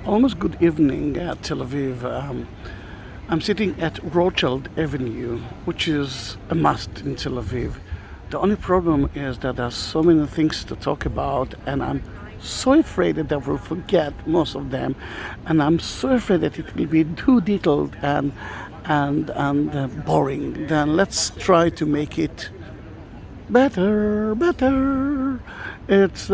Almost good evening at Tel Aviv. I'm sitting at Rochelle Avenue, which is a must in Tel Aviv. The only problem is that there's so many things to talk about, and I'm so afraid that I will forget most of them, and I'm so afraid that it will be too detailed and boring. Then let's try to make it better. It's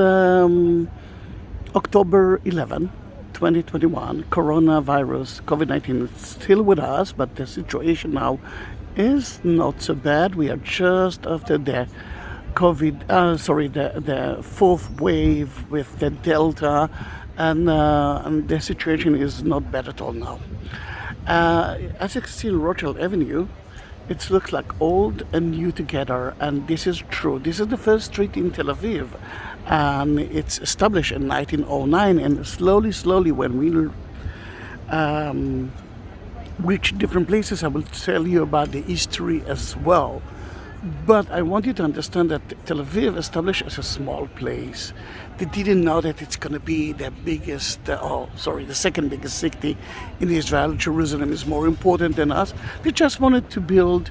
October 11, 2021. Coronavirus, COVID-19 is still with us, but the situation now is not so bad. We are just after the the fourth wave with the Delta, and the situation is not bad at all now. As you can see in Rochelle Avenue, it looks like old and new together, and this is true. This is the first street in Tel Aviv, and it's established in 1909, and slowly when we reach different places, I will tell you about the history as well. But I want you to understand that Tel Aviv established as a small place. They didn't know that it's going to be the the second biggest city in Israel. Jerusalem is more important than us. They just wanted to build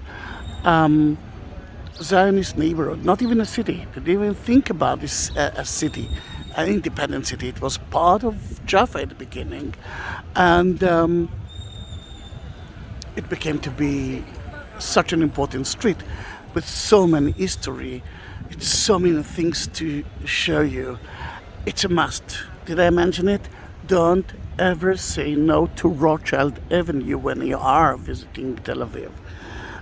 Zionist neighborhood, not even a city. They didn't even think about this a city, an independent city. It was part of Jaffa at the beginning, and it became to be such an important street with so many history. It's so many things to show you. It's a must. Did I mention it? Don't ever say no to Rothschild Avenue when you are visiting Tel Aviv.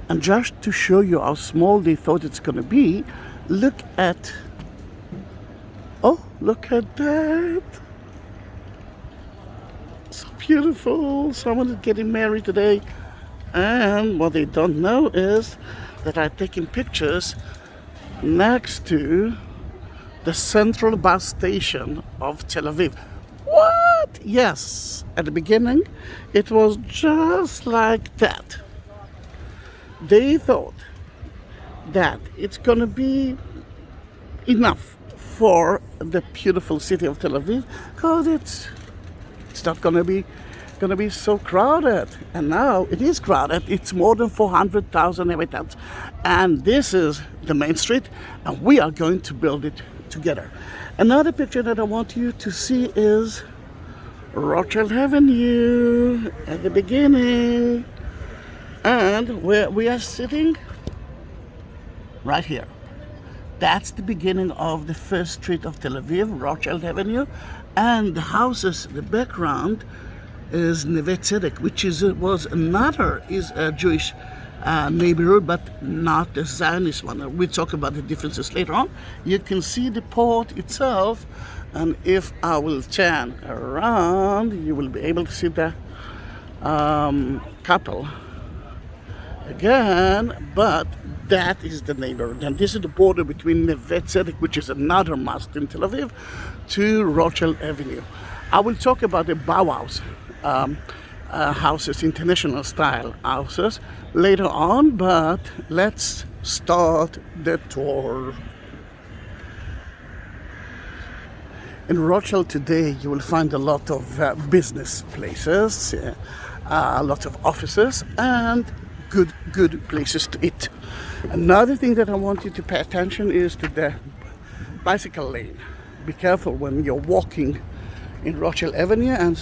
And just to show you how small they thought it's going to be, look at that. So beautiful. Someone is getting married today. And what they don't know is that I'm taking pictures next to the central bus station of Tel Aviv. What? Yes. At the beginning, it was just like that. They thought that it's going to be enough for the beautiful city of Tel Aviv, because it's not going to be so crowded, and now it is crowded. It's more than 400,000 inhabitants, and this is the main street, and we are going to build it together. Another picture that I want you to see is Rochelle Avenue at the beginning, and where we are sitting right here. That's the beginning of the first street of Tel Aviv, Rochelle Avenue, and the houses, the background is Neve Tzedek, which was a Jewish neighborhood, but not the Zionist one. We'll talk about the differences later on. You can see the port itself, and if I will turn around, you will be able to see the couple again, but that is the neighborhood, and this is the border between Neve Tzedek, which is another must in Tel Aviv, to Rochelle Avenue. I will talk about the Bauhaus houses, international style houses, later on, but let's start the tour. In Rochelle today, you will find a lot of business places, a lot of offices, and good places to eat. Another thing that I want you to pay attention is to the bicycle lane. Be careful when you're walking in Rochelle Avenue, and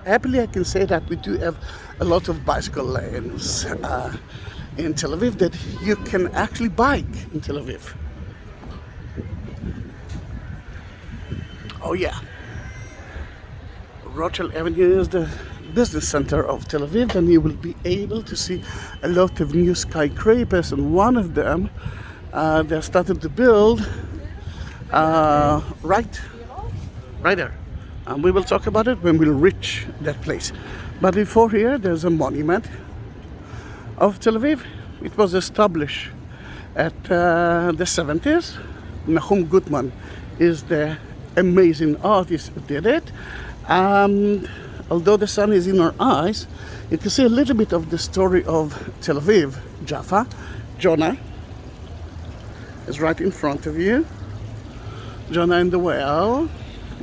happily I can say that we do have a lot of bicycle lanes in Tel Aviv, that you can actually bike in Tel Aviv. Oh yeah, Rochelle Avenue is the business center of Tel Aviv, and you will be able to see a lot of new skyscrapers, and one of them they're starting to build right there. And we will talk about it when we'll reach that place. But before here, there's a monument of Tel Aviv. It was established at the 70s. Nahum Gutman is the amazing artist who did it. Although the sun is in our eyes, you can see a little bit of the story of Tel Aviv. Jaffa, Jonah is right in front of you. Jonah in the well.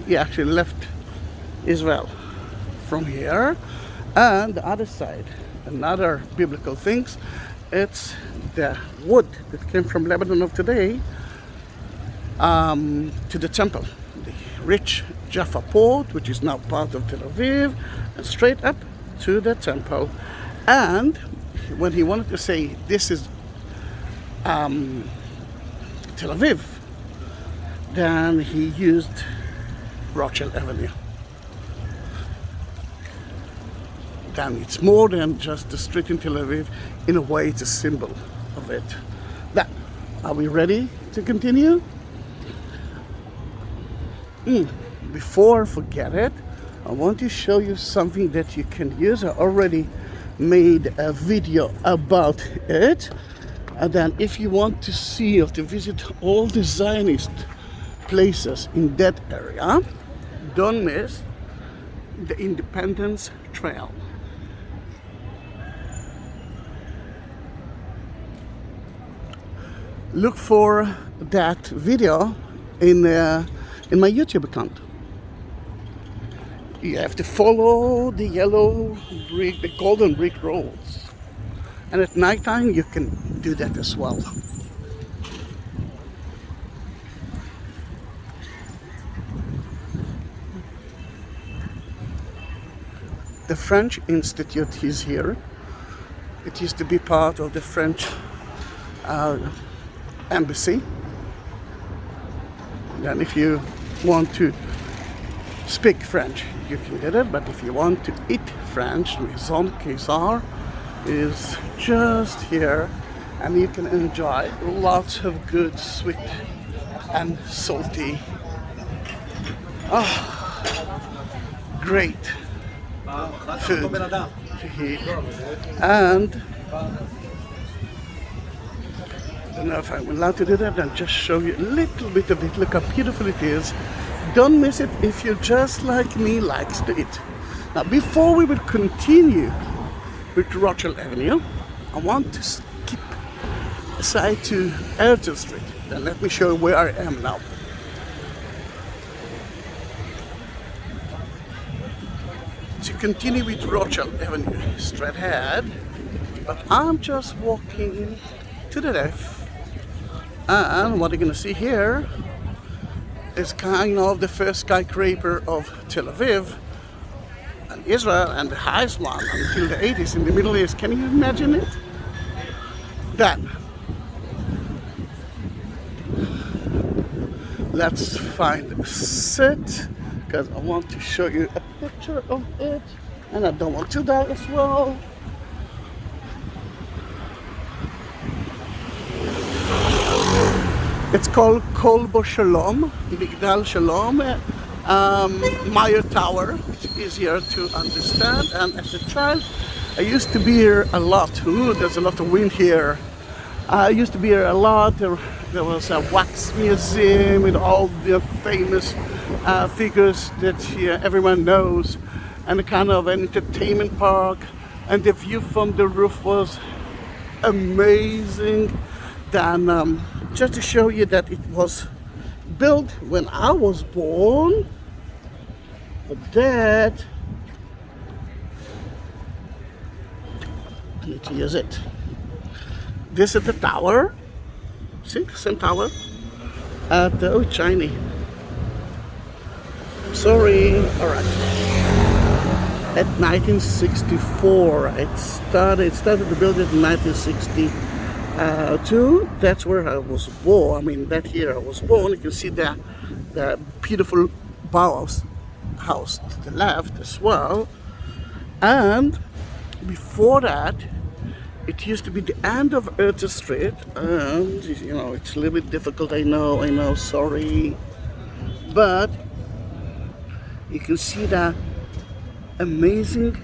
He actually left Israel from here. And the other side, another biblical things, it's the wood that came from Lebanon of today to the temple, the rich Jaffa port, which is now part of Tel Aviv, and straight up to the temple. And when he wanted to say this is Tel Aviv, then he used Rochelle Avenue. Then it's more than just a street in Tel Aviv. In a way, it's a symbol of it. Now, are we ready to continue? Before I forget it, I want to show you something that you can use. I already made a video about it. And then if you want to see or to visit all the Zionist places in that area, don't miss the Independence Trail. Look for that video in my YouTube account. You have to follow the yellow brick, the golden brick roads. And at nighttime you can do that as well. The French Institute is here. It used to be part of the French embassy. Then if you want to speak French, you can get it, but if you want to eat French, Maison Caesar is just here, and you can enjoy lots of good sweet and salty, great food to eat. And I don't know if I'm allowed to do that, and just show you a little bit of it. Look how beautiful it is. Don't miss it if you just like me likes to eat. Now before we will continue with Rochelle Avenue, I want to skip aside to Herzl Street. Then let me show you where I am now. To continue with Rochelle Avenue straight ahead, but I'm just walking to the left. And what you're going to see here is kind of the first skyscraper of Tel Aviv and Israel, and the highest one until the 80s in the Middle East. Can you imagine it? Then let's find a sit, because I want to show you a picture of it, and I don't want to die as well. It's called Kolbo Shalom, Migdal Shalom, Meyer Tower. It's easier to understand. And as a child, I used to be here a lot. Ooh, there's a lot of wind here. I used to be here a lot. There was a wax museum with all the famous figures that everyone knows, and a kind of an entertainment park. And the view from the roof was amazing. Then just to show you that it was built when I was born, but that I need to use it. This is the tower. See, the same tower at the shiny. Sorry. All right. At 1964, it started to build it in 1962. That's where I was born. I mean, that year I was born. You can see the beautiful Bauhaus house to the left as well. And before that, it used to be the end of Herzl Street. And you know, it's a little bit difficult. I know. Sorry, but you can see the amazing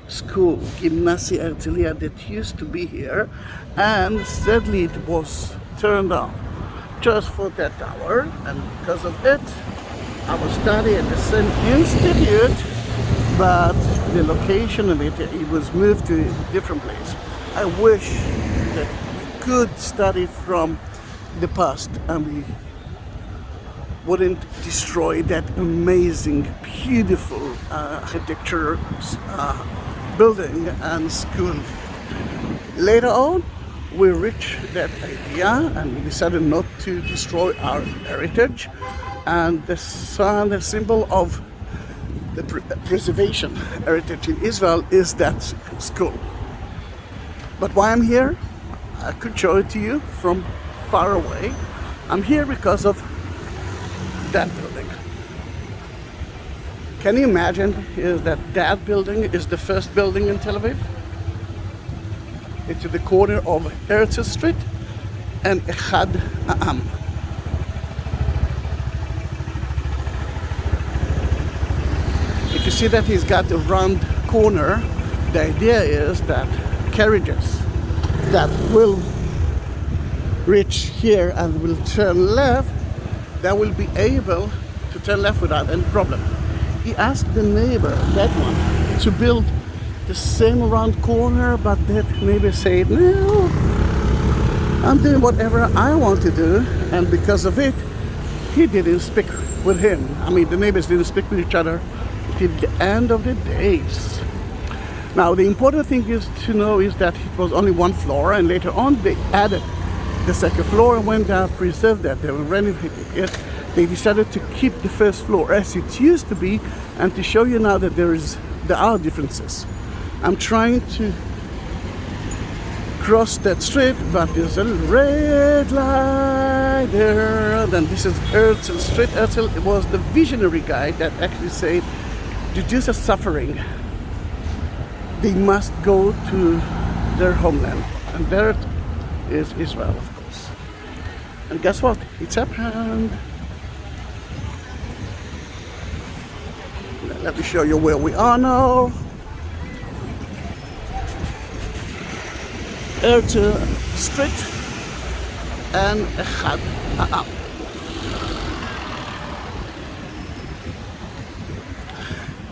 school, Gymnasie Herzliya, that used to be here, and sadly it was turned off just for that tower, and because of it I was studying at the same institute, but the location of it was moved to a different place. I wish that we could study from the past, and we wouldn't destroy that amazing, beautiful architecture building and school. Later on, we reached that idea and we decided not to destroy our heritage, and the symbol of the preservation heritage in Israel is that school. But why I'm here, I could show it to you from far away. I'm here because of that building. Can you imagine that building is the first building in Tel Aviv? It's at the corner of Herzl Street and Echad Ha'am. If you see that he's got a round corner, the idea is that carriages that will reach here and will turn left, they will be able to turn left without any problem. He asked the neighbor, that one, to build the same round corner, but that neighbor said, no, I'm doing whatever I want to do, and because of it, he didn't speak with him. I mean, the neighbors didn't speak with each other till the end of the days. Now, the important thing is to know is that it was only one floor, and later on they added the second floor, and when they preserved that, they were renovating it, they decided to keep the first floor as it used to be, and to show you now that there are differences. I'm trying to cross that street, but there's a red light there. Then this is Herzl Street. Herzl was the visionary guy that actually said the Jews are suffering. They must go to their homeland, and there is Israel, of course. And guess what? It's happened. Let me show you where we are now. Herzl Street and Echad Ha'am.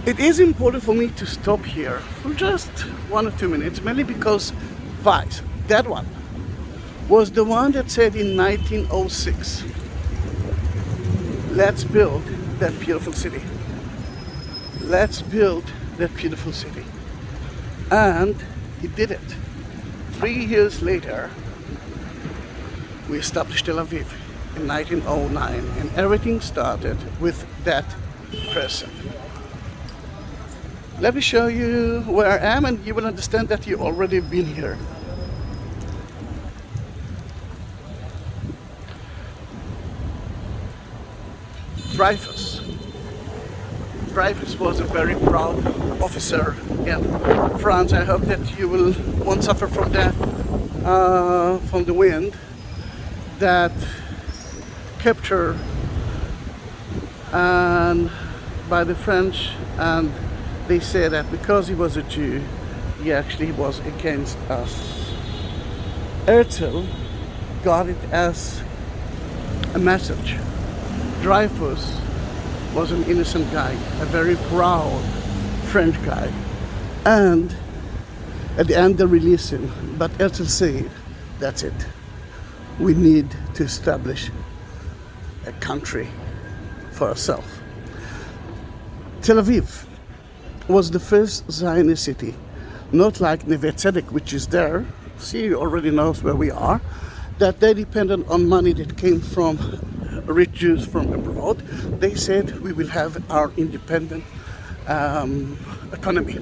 It is important for me to stop here for just 1 or 2 minutes, mainly because Weiss, that one, was the one that said in 1906, let's build that beautiful city. Let's build that beautiful city. And he did it. 3 years later, we established Tel Aviv in 1909, and everything started with that person. Let me show you where I am, and you will understand that you've already been here. Dreyfus was a very proud officer in France. I hope that you won't suffer from the wind that captured and by the French, and they say that because he was a Jew, he actually was against us. Herzl got it as a message. Dreyfus was an innocent guy, a very proud French guy. And at the end they released him. But Herzl said, that's it. We need to establish a country for ourselves. Tel Aviv was the first Zionist city, not like Neve Tzedek, which is there. See, you already knows where we are. That they depended on money that came from rich Jews from abroad. They said we will have our independent economy.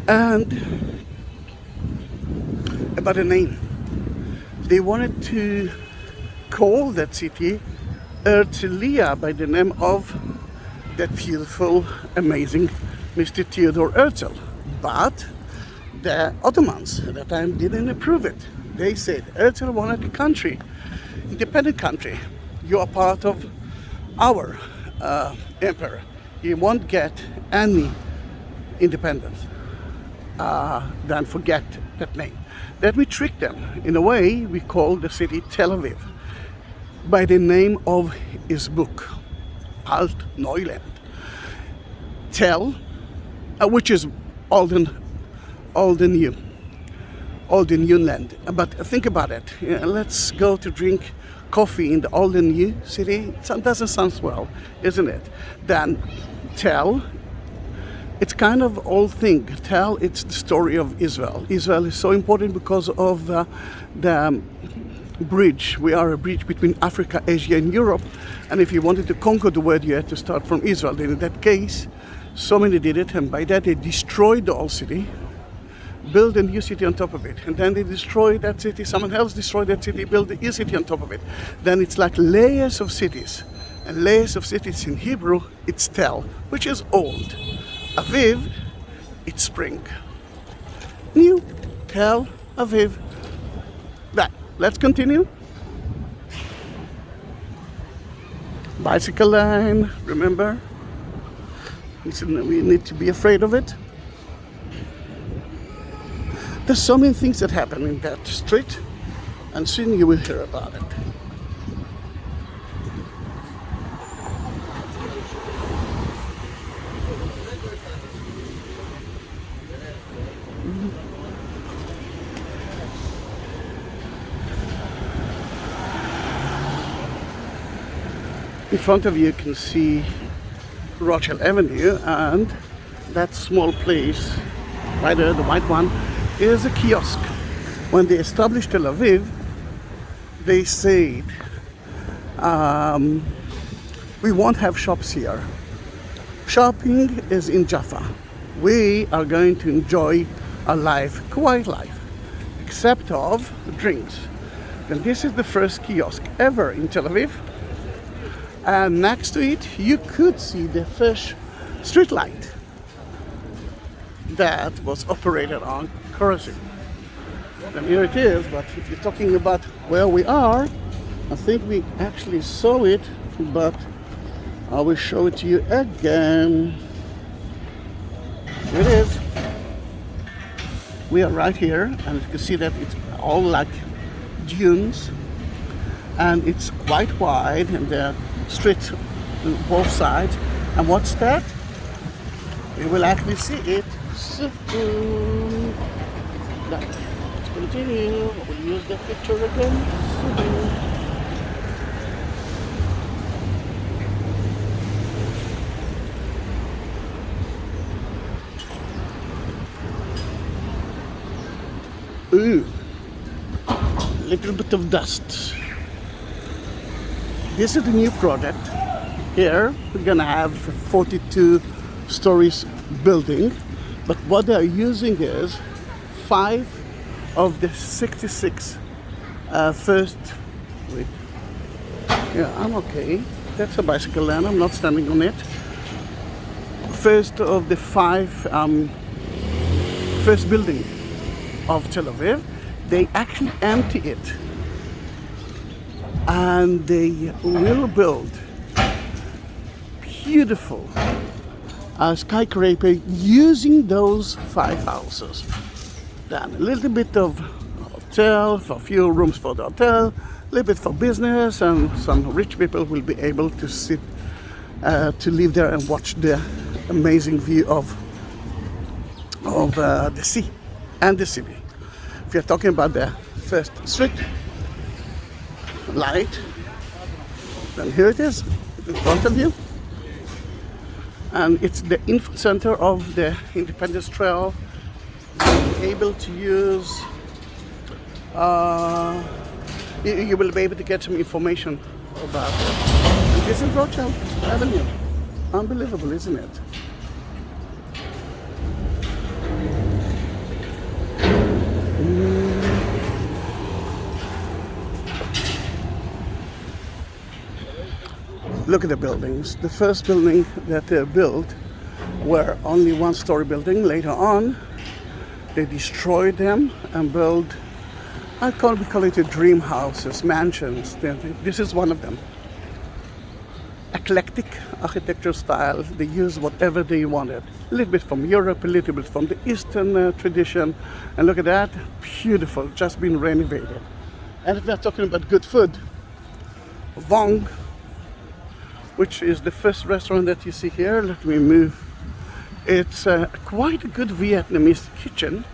And about a name, they wanted to call that city Herzliya by the name of that beautiful, amazing Mr. Theodor Herzl. But the Ottomans at that time didn't approve it. They said Herzl wanted a country, independent country. You are part of our emperor. You won't get any independence. Then forget that name. That we tricked them. In a way, we call the city Tel Aviv by the name of his book, Alt Neuland. Tel, which is all the new land. But think about it. Let's go to drink coffee in the old and new city. It doesn't sound well, isn't it? Then Tel, it's kind of old thing. Tel, it's the story of Israel. Israel is so important because of the bridge. We are a bridge between Africa, Asia, and Europe. And if you wanted to conquer the world, you had to start from Israel. And in that case, so many did it, and by that they destroyed the old city, build a new city on top of it, and then they destroy that city, someone else destroyed that city, build a new city on top of it. Then it's like layers of cities, and layers of cities in Hebrew, it's Tel, which is old. Aviv, it's spring. New, Tel Aviv. That. Let's continue. Bicycle line, remember? We need to be afraid of it. There's so many things that happen in that street, and soon you will hear about it. In front of you can see Rochelle Avenue, and that small place right there, the white one, is a kiosk. When they established Tel Aviv, they said, we won't have shops here. Shopping is in Jaffa. We are going to enjoy a life, quiet life, except of drinks. And this is the first kiosk ever in Tel Aviv. And next to it, you could see the first street light that was operated on kerosene. And here it is, but if you're talking about where we are, I think we actually saw it, but I will show it to you again. Here it is. We are right here, and you can see that it's all like dunes, and it's quite wide, and there are streets on both sides. And what's that? We will actually see it soon. Now, let's continue. We'll use the picture again soon. Ooh, little bit of dust. This is the new project. Here we're gonna have 42 stories building, but what they're using is 5 of the 66 first. Wait. Yeah, I'm okay. That's a bicycle lane. I'm not standing on it. First of the 5 first building of Tel Aviv. They actually empty it, and they will build beautiful skyscraper using those 5 houses. Then a little bit of hotel, for a few rooms for the hotel, a little bit for business, and some rich people will be able to sit, to live there and watch the amazing view of the sea and the city. If you're talking about the first street light, then here it is in front of you, and it's the info center of the Independence Trail. You're able to use you will be able to get some information about it. And this is Rochelle Avenue. Unbelievable, isn't it? Look at the buildings. The first building that they built were only 1-story building. Later on, they destroyed them and built, we call it a dream houses, mansions. This is one of them. Eclectic architecture style. They used whatever they wanted. A little bit from Europe, a little bit from the Eastern tradition. And look at that, beautiful, just been renovated. And if we're talking about good food, Vong, which is the first restaurant that you see here. Let me move. It's quite a good Vietnamese kitchen.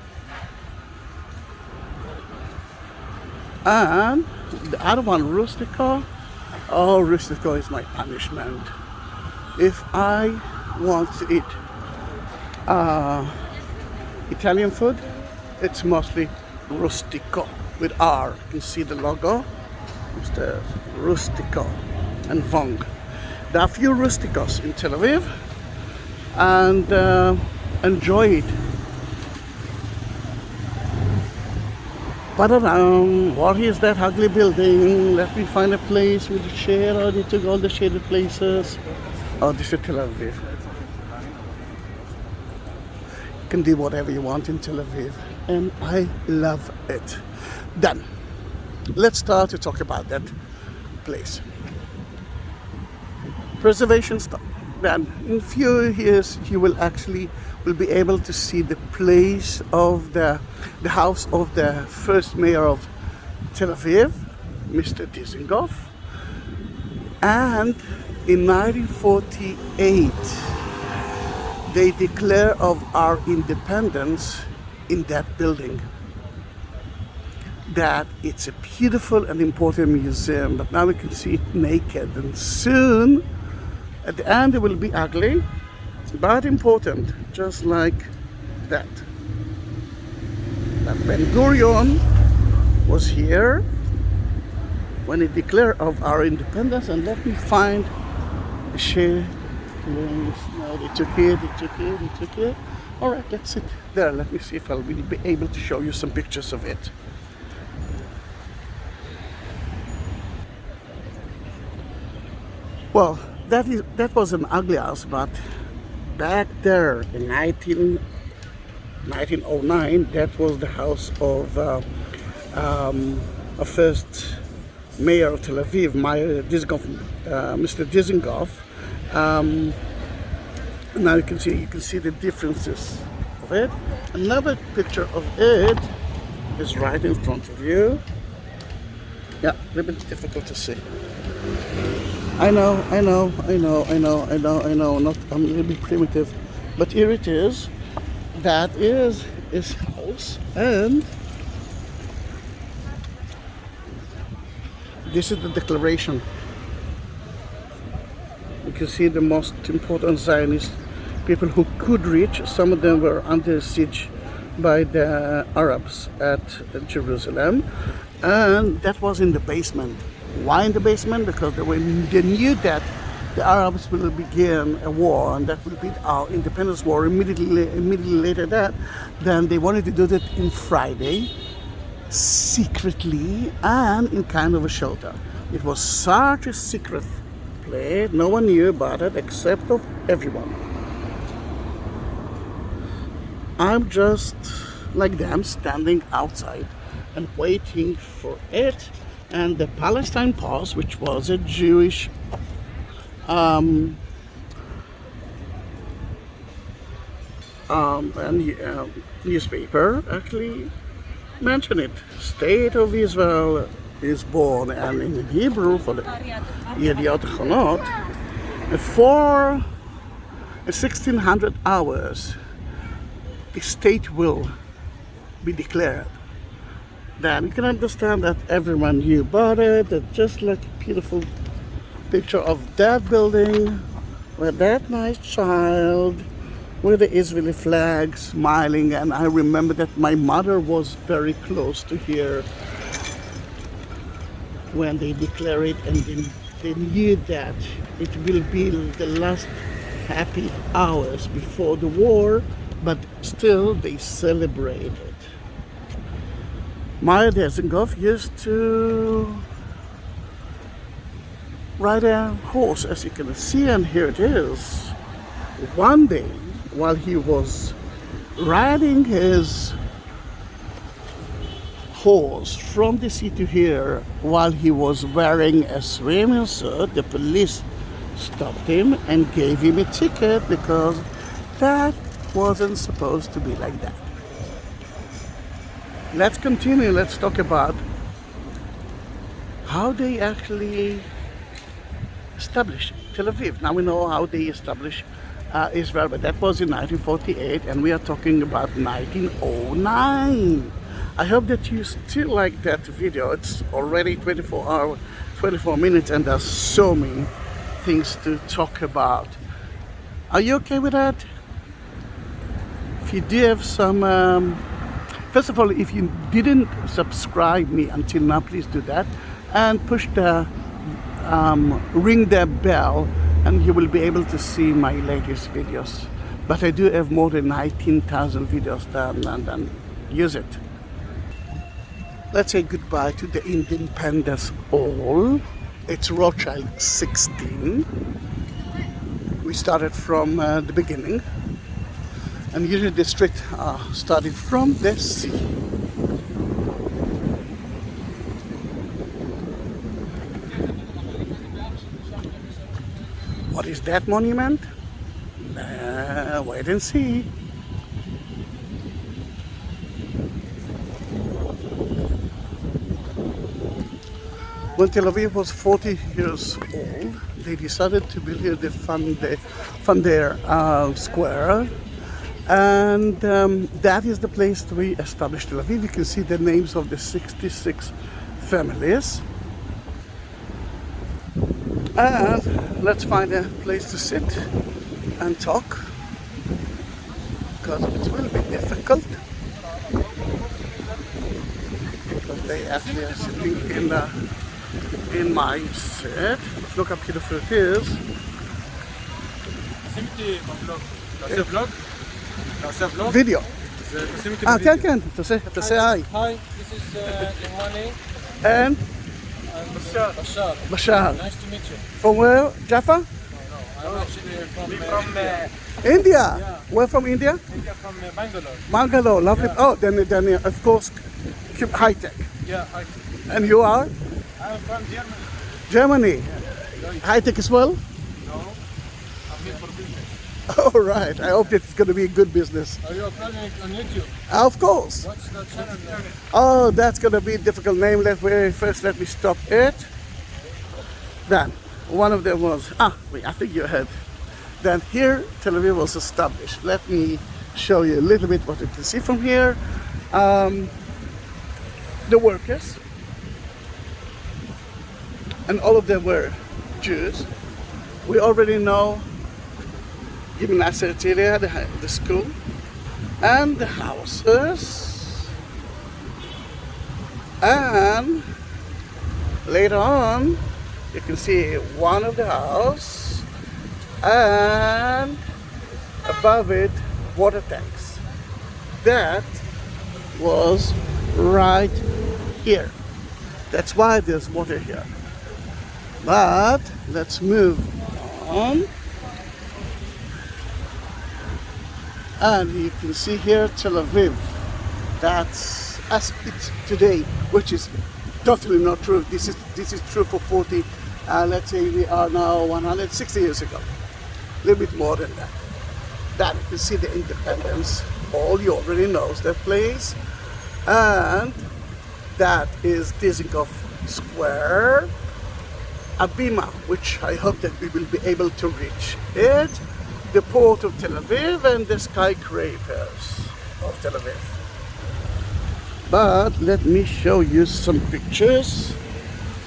And The other one, Rustico. Oh, Rustico is my punishment. If I want to eat Italian food, it's mostly Rustico with R. You can see the logo. It's the Rustico and Vong. There are a few Rusticos in Tel Aviv, and enjoy it. But what is that ugly building? Let me find a place with a shade. Oh, they took all the shaded places. Oh, this is Tel Aviv. You can do whatever you want in Tel Aviv, and I love it. Then, let's start to talk about that place. Preservation stuff. Then, in a few years, you will be able to see the place of the house of the first mayor of Tel Aviv, Mr. Dizengoff. And in 1948, they declare of our independence in that building. That it's a beautiful and important museum, but now we can see it naked, and soon at the end it will be ugly but important, just like that. But Ben-Gurion was here when he declared of our independence, and let me find a share. No, they took it. All right, let's sit there. Let me see if I'll be able to show you some pictures of it. Well, that was an ugly house, but back there in 1909, that was the house of a first mayor of Tel Aviv, Mr. Dizengoff. Now you can see the differences of it. Another picture of it is right in front of you. Yeah, a little bit difficult to see. I know. Not, I'm a little bit primitive, but here it is. That is his house, and this is the declaration. You can see the most important Zionist people who could reach. Some of them were under siege by the Arabs at Jerusalem, and that was in the basement. Why in the basement? Because they knew that the Arabs will begin a war, and that will be our independence war immediately later that. Then they wanted to do that in Friday, secretly, and in kind of a shelter. It was such a secret place, no one knew about it except of everyone. I'm just like them, standing outside and waiting for it. And the Palestine Post, which was a Jewish newspaper, actually mentioned it. State of Israel is born, and in Hebrew, for the Yediot Achronot, for 1600 hours, the state will be declared. Then you can understand that everyone knew about it. That just like a beautiful picture of that building with that nice child with the Israeli flag smiling. And I remember that my mother was very close to here when they declare it, and they knew that it will be the last happy hours before the war, but still they celebrate it. Meyer Dizengoff used to ride a horse, as you can see, and here it is. One day, while he was riding his horse from the sea to here, while he was wearing a swimming suit, the police stopped him and gave him a ticket because that wasn't supposed to be like that. Let's continue. Let's talk about how they actually established Tel Aviv. Now we know how they established Israel, but that was in 1948, and we are talking about 1909. I hope that you still like that video. It's already 24 minutes, and there's so many things to talk about. Are you okay with that? If you do have some, first of all, if you didn't subscribe me until now, please do that, and push the ring the bell, and you will be able to see my latest videos. But I do have more than 19,000 videos done, and use it. Let's say goodbye to the Independence Hall. It's Rothschild 16. We started from the beginning, and usually the street started from the sea. What is that monument? Wait and see. When Tel Aviv was 40 years old, they decided to build here the Fundair Square, and that is the place we established Tel Aviv. You can see the names of the 66 families. And let's find a place to sit and talk, because it will be difficult, because they actually are sitting in my set. Look how beautiful it is. Video. כן, תעשה היי. Hi, this is Imani And Bashar. Bashar. Nice to meet you. From where? Jaffa? No, I'm actually from India. Yeah. Where from India? India, from Bangalore. Bangalore. Lovely. Yeah. Oh, then of course, high tech. Yeah, hi. And you are? I'm from Germany. Germany. Yeah. High tech as well? No, I'm here for business. All right. I hope that it's going to be a good business. Are you uploading it on YouTube? Of course. What's the channel name? Oh, that's going to be a difficult name. Let me stop it. Then, one of them was, wait, I think you heard. Then here, Tel Aviv was established. Let me show you a little bit what you can see from here. The workers, and all of them were Jews. We already know Gymnasium, the school, and the houses. And later on, you can see one of the house, and above it, water tanks. That was right here. That's why there's water here. But let's move on. And you can see here Tel Aviv. That's as it's today, which is totally not true. This is true for 40. Let's say we are now 160 years ago. A little bit more than that. Then you can see the Independence Hall. You already know that place. And that is Dizengoff Square. Abima, which I hope that we will be able to reach it. The port of Tel Aviv and the skyscrapers of Tel Aviv. But let me show you some pictures.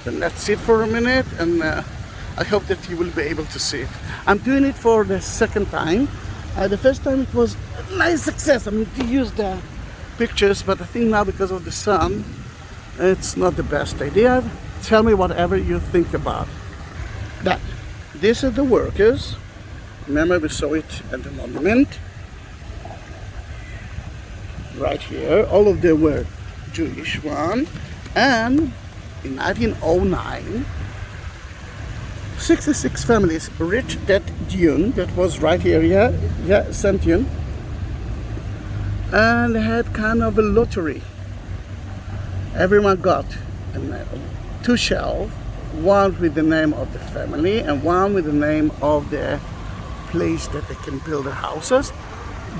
And let's sit for a minute, and I hope that you will be able to see it. I'm doing it for the second time. The first time it was a nice success. I mean, to use the pictures, but I think now because of the sun, it's not the best idea. Tell me whatever you think about that. These are the workers. Remember, we saw it at the monument. Right here, all of them were Jewish one. And in 1909, 66 families reached that dune that was right here, sand dune. And they had kind of a lottery. Everyone got two shells, one with the name of the family and one with the name of the place that they can build their houses.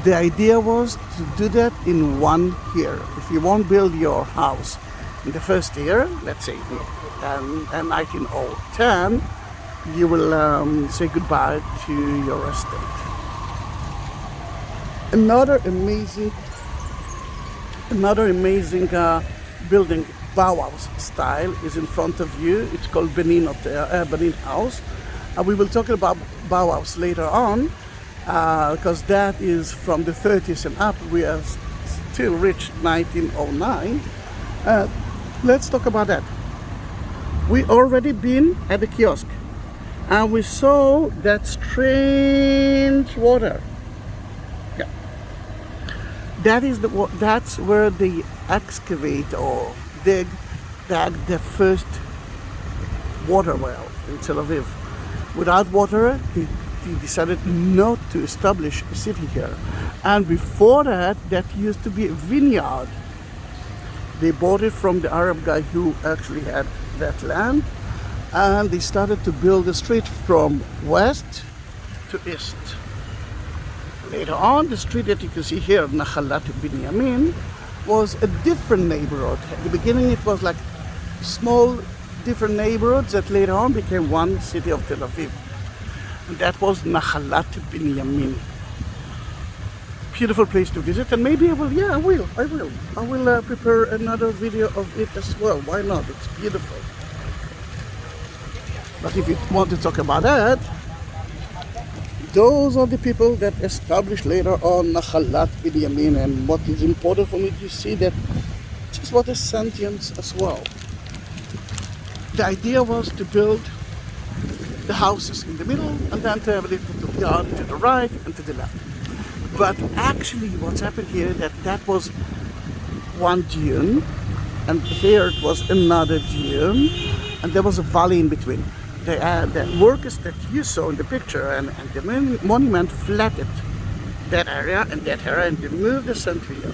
The idea was to do that in 1 year. If you won't build your house in the first year, let's say in 1910, you will say goodbye to your estate. Another amazing Another amazing building, Bauhaus style, is in front of you. It's called Benin Hotel, Benin House. We will talk about Bauhaus later on, because that is from the 30s and up. We are still reached 1909. Let's talk about that. We already been at the kiosk, and we saw that strange water. Yeah. That's where they excavate or dug the first water well in Tel Aviv. Without water, they decided not to establish a city here. And before that, that used to be a vineyard. They bought it from the Arab guy who actually had that land, and they started to build a street from west to east. Later on, the street that you can see here, Nahalat Binyamin, was a different neighborhood. At the beginning, it was like small, different neighborhoods that later on became one city of Tel Aviv. And that was Nahalat Binyamin. Beautiful place to visit, and maybe I will prepare another video of it as well. Why not? It's beautiful. But if you want to talk about that, those are the people that established later on Nahalat Binyamin. And what is important for me to see that just what is sentience as well. The idea was to build the houses in the middle and then to have a little yard to the right and to the left. But actually what's happened here, that was one dune, and here it was another dune, and there was a valley in between. The workers that you saw in the picture and the monument flattened that area and they moved the center here.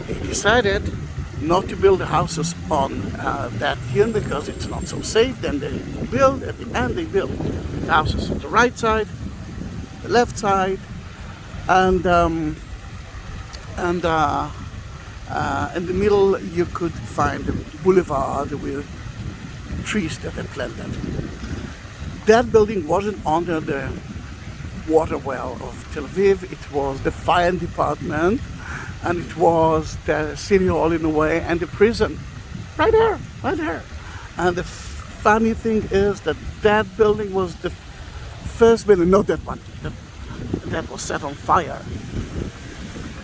They decided not to build the houses on that dune because it's not so safe. Then they build, at the end they build the houses on the right side, the left side, and in the middle you could find a boulevard with trees that are planted. That building wasn't under the water well of Tel Aviv. It was the fire department, and it was the city hall in a way, and the prison right there. And the funny thing is that building was the first building, not that one, that was set on fire.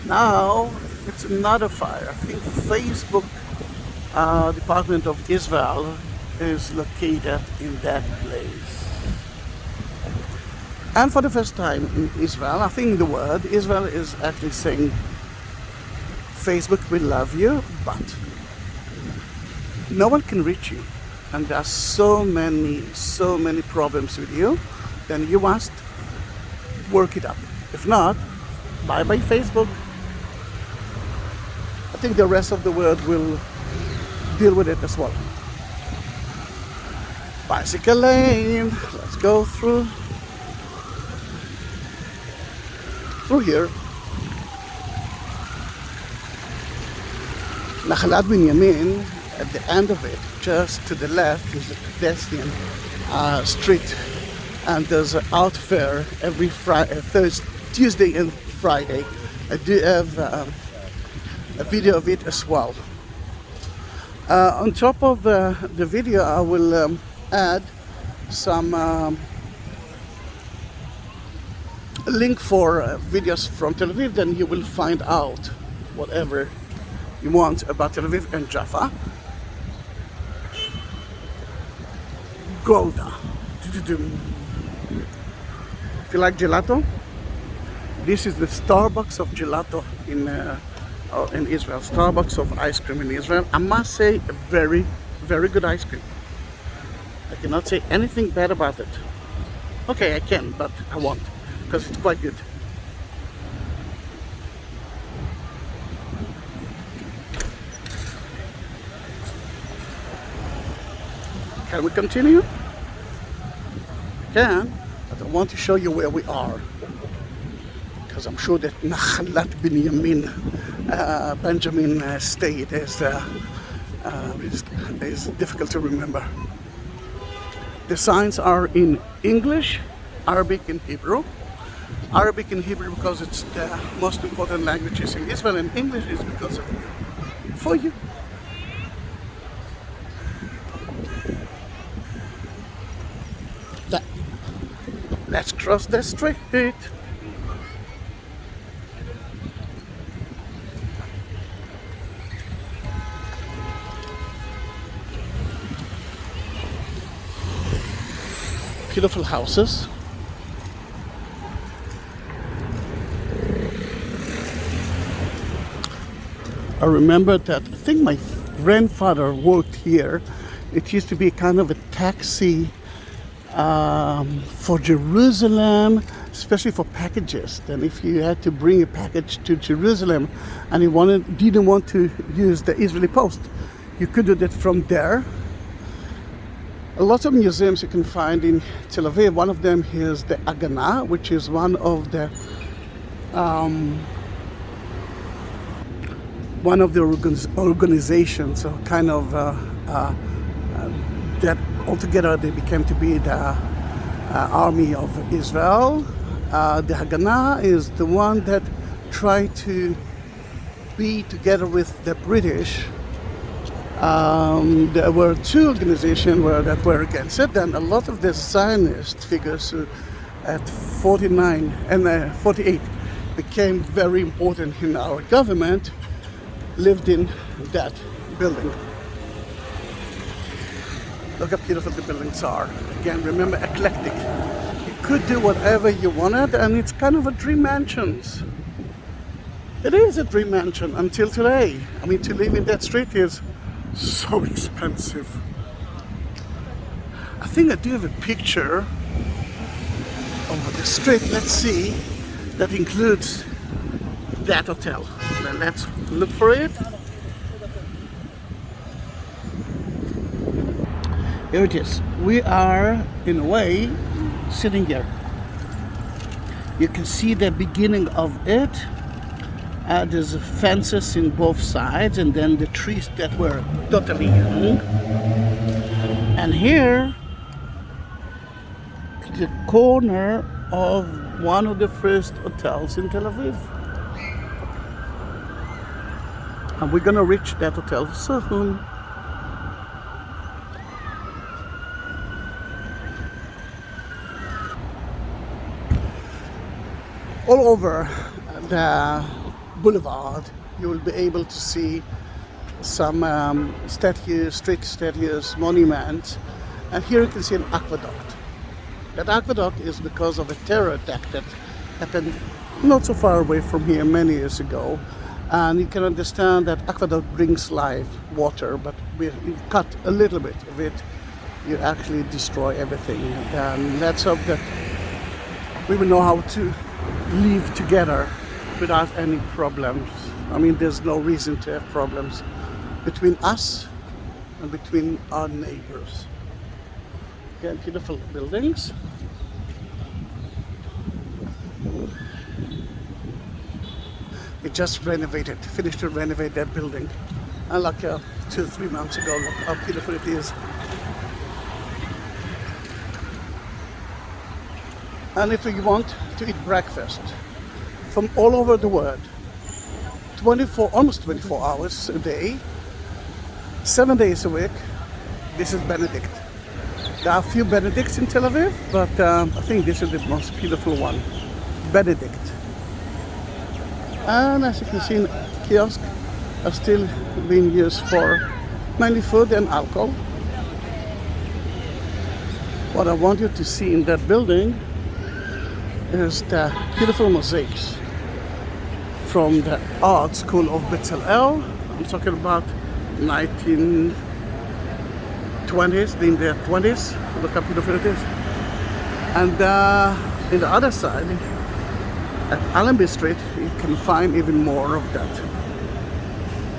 Now it's another fire. I think Facebook Department of Israel is located in that place. And for the first time in Israel, I think in the world, Israel is actually saying, Facebook will love you, but no one can reach you. And there are so many problems with you, then you must work it up. If not, bye-bye Facebook. I think the rest of the world will deal with it as well. Bicycle lane, let's go through here. Nahalat Binyamin, at the end of it, just to the left, is the pedestrian street, and there's an art fair every Tuesday and Friday. I do have a video of it as well. On top of the video, I will add some link for videos from Tel Aviv. Then you will find out whatever you want about Tel Aviv and Jaffa. Golda. If you like gelato, this is the Starbucks of gelato in Israel. Starbucks of ice cream in Israel. I must say, a very, very good ice cream. I cannot say anything bad about it. Okay, I can, but I won't, because it's quite good. Can we continue? We can, but I want to show you where we are, because I'm sure that Nahalat Benjamin State is difficult to remember. The signs are in English, Arabic and Hebrew. Arabic and Hebrew because it's the most important languages in Israel, and English is because of you. for you. Let's cross the street. Beautiful houses. I remember that, I think my grandfather worked here. It used to be kind of a taxi for Jerusalem, especially for packages. Then if you had to bring a package to Jerusalem and you didn't want to use the Israeli post, you could do that from there. A lot of museums you can find in Tel Aviv. One of them is the Agana, which is one of the organizations, or kind of that altogether they became to be the army of Israel. The Haganah is the one that tried to be together with the British. There were two organizations that were against it, and a lot of the Zionist figures who at 49 and 48 became very important in our government lived in that building. Look how beautiful the buildings are. Again, remember, eclectic. You could do whatever you wanted, and it's kind of a dream mansion. It is a dream mansion until today. I mean, to live in that street is so expensive. I think I do have a picture of the street, let's see, that includes that hotel. Then let's look for it. Here it is. We are, in a way, sitting here. You can see the beginning of it. There's fences in both sides, and then the trees that were totally young. And here, the corner of one of the first hotels in Tel Aviv. And we're gonna reach that hotel soon. All over the boulevard, you will be able to see some statues, street statues, monuments, and here you can see an aqueduct. That aqueduct is because of a terror attack that happened not so far away from here many years ago, and you can understand that aqueduct brings life, water, but we cut a little bit of it, you actually destroy everything. And let's hope that we will know how to live together without any problems. I mean, there's no reason to have problems between us and between our neighbors. Again, beautiful buildings. They just finished to renovate that building. And like 2-3 months ago, look how beautiful it is. And if you want to eat breakfast from all over the world, almost 24 hours a day, 7 days a week, this is Benedict. There are a few Benedicts in Tel Aviv, but I think this is the most beautiful one, Benedict. And as you can see, kiosks are still being used for mainly food and alcohol. What I want you to see in that building is the beautiful mosaics from the art school of Bezalel. I'm talking about 1920s, in the 20s. Look how beautiful it is. And in the other side, at Allenby Street, you can find even more of that.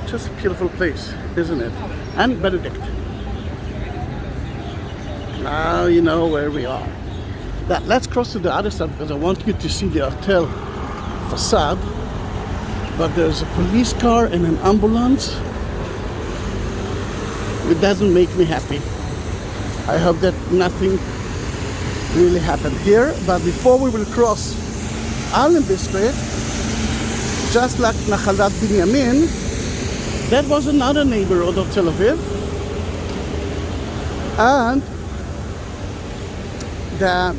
Just a beautiful place, isn't it? And Benedict. Now you know where we are. Now, let's cross to the other side because I want you to see the hotel facade. But there's a police car and an ambulance. It doesn't make me happy. I hope that nothing really happened here. But before we will cross Allenby Street, just like Nachalat Binyamin, That was another neighborhood of Tel Aviv. And the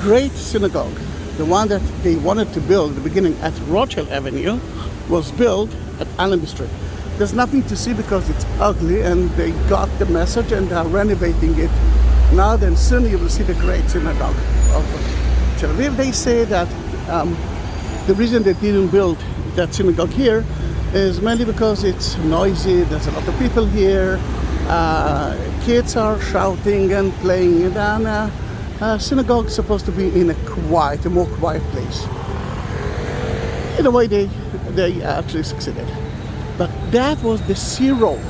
great synagogue, the one that they wanted to build at the beginning at Rochelle Avenue, was built at Allenby Street. There's nothing to see because it's ugly, and they got the message and are renovating it now. Then soon you will see the great synagogue of Tel Aviv. They say that the reason they didn't build that synagogue here is mainly because it's noisy. There's a lot of people here. Kids are shouting and playing, and synagogue is supposed to be in a more quiet place. In a way, they actually succeeded. But that was the sea road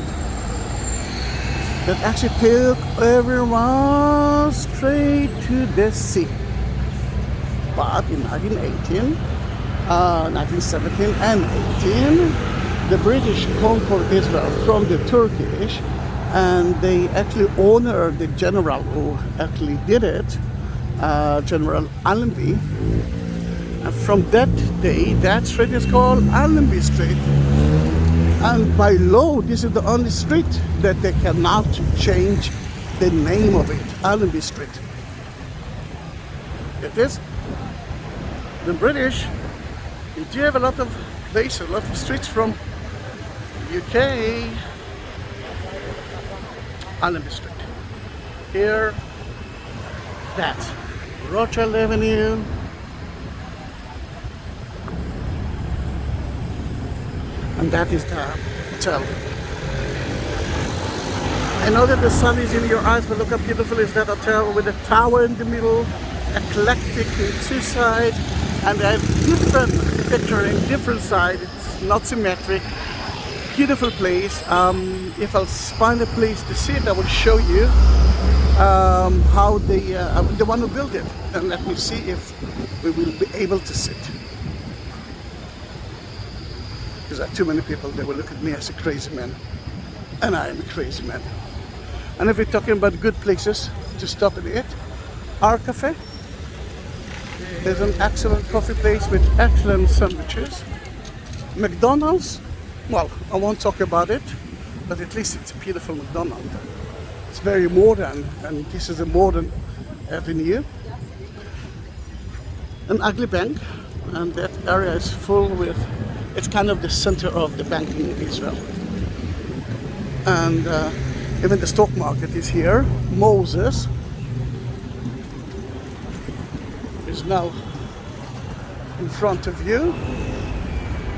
that actually took everyone straight to the sea. But in 1918, 1917 and 18, the British conquered Israel from the Turkish, and they actually honored the general who actually did it, General Allenby. And from that day, that street is called Allenby Street. And by law, this is the only street that they cannot change the name of it, Allenby Street. It is. The British, they do have a lot of places, a lot of streets from UK. Allenby Street. Here, that's Rochelle Avenue. And that is the hotel. I know that the sun is in your eyes, but look how beautiful is that hotel with a tower in the middle, eclectic in two sides, and a different architecture in different sides. It's not symmetric. Beautiful place. If I'll find a place to sit, I will show you how the one who built it, and let me see if we will be able to sit. Because there are too many people, they will look at me as a crazy man, and I am a crazy man. And if we're talking about good places to stop and eat, our cafe. There's an excellent coffee place with excellent sandwiches. McDonald's. Well, I won't talk about it, but at least it's a beautiful McDonald's. It's very modern, and this is a modern avenue. An ugly bank, and that area is full with, it's kind of the center of the banking in Israel. And even the stock market is here. Moses is now in front of you,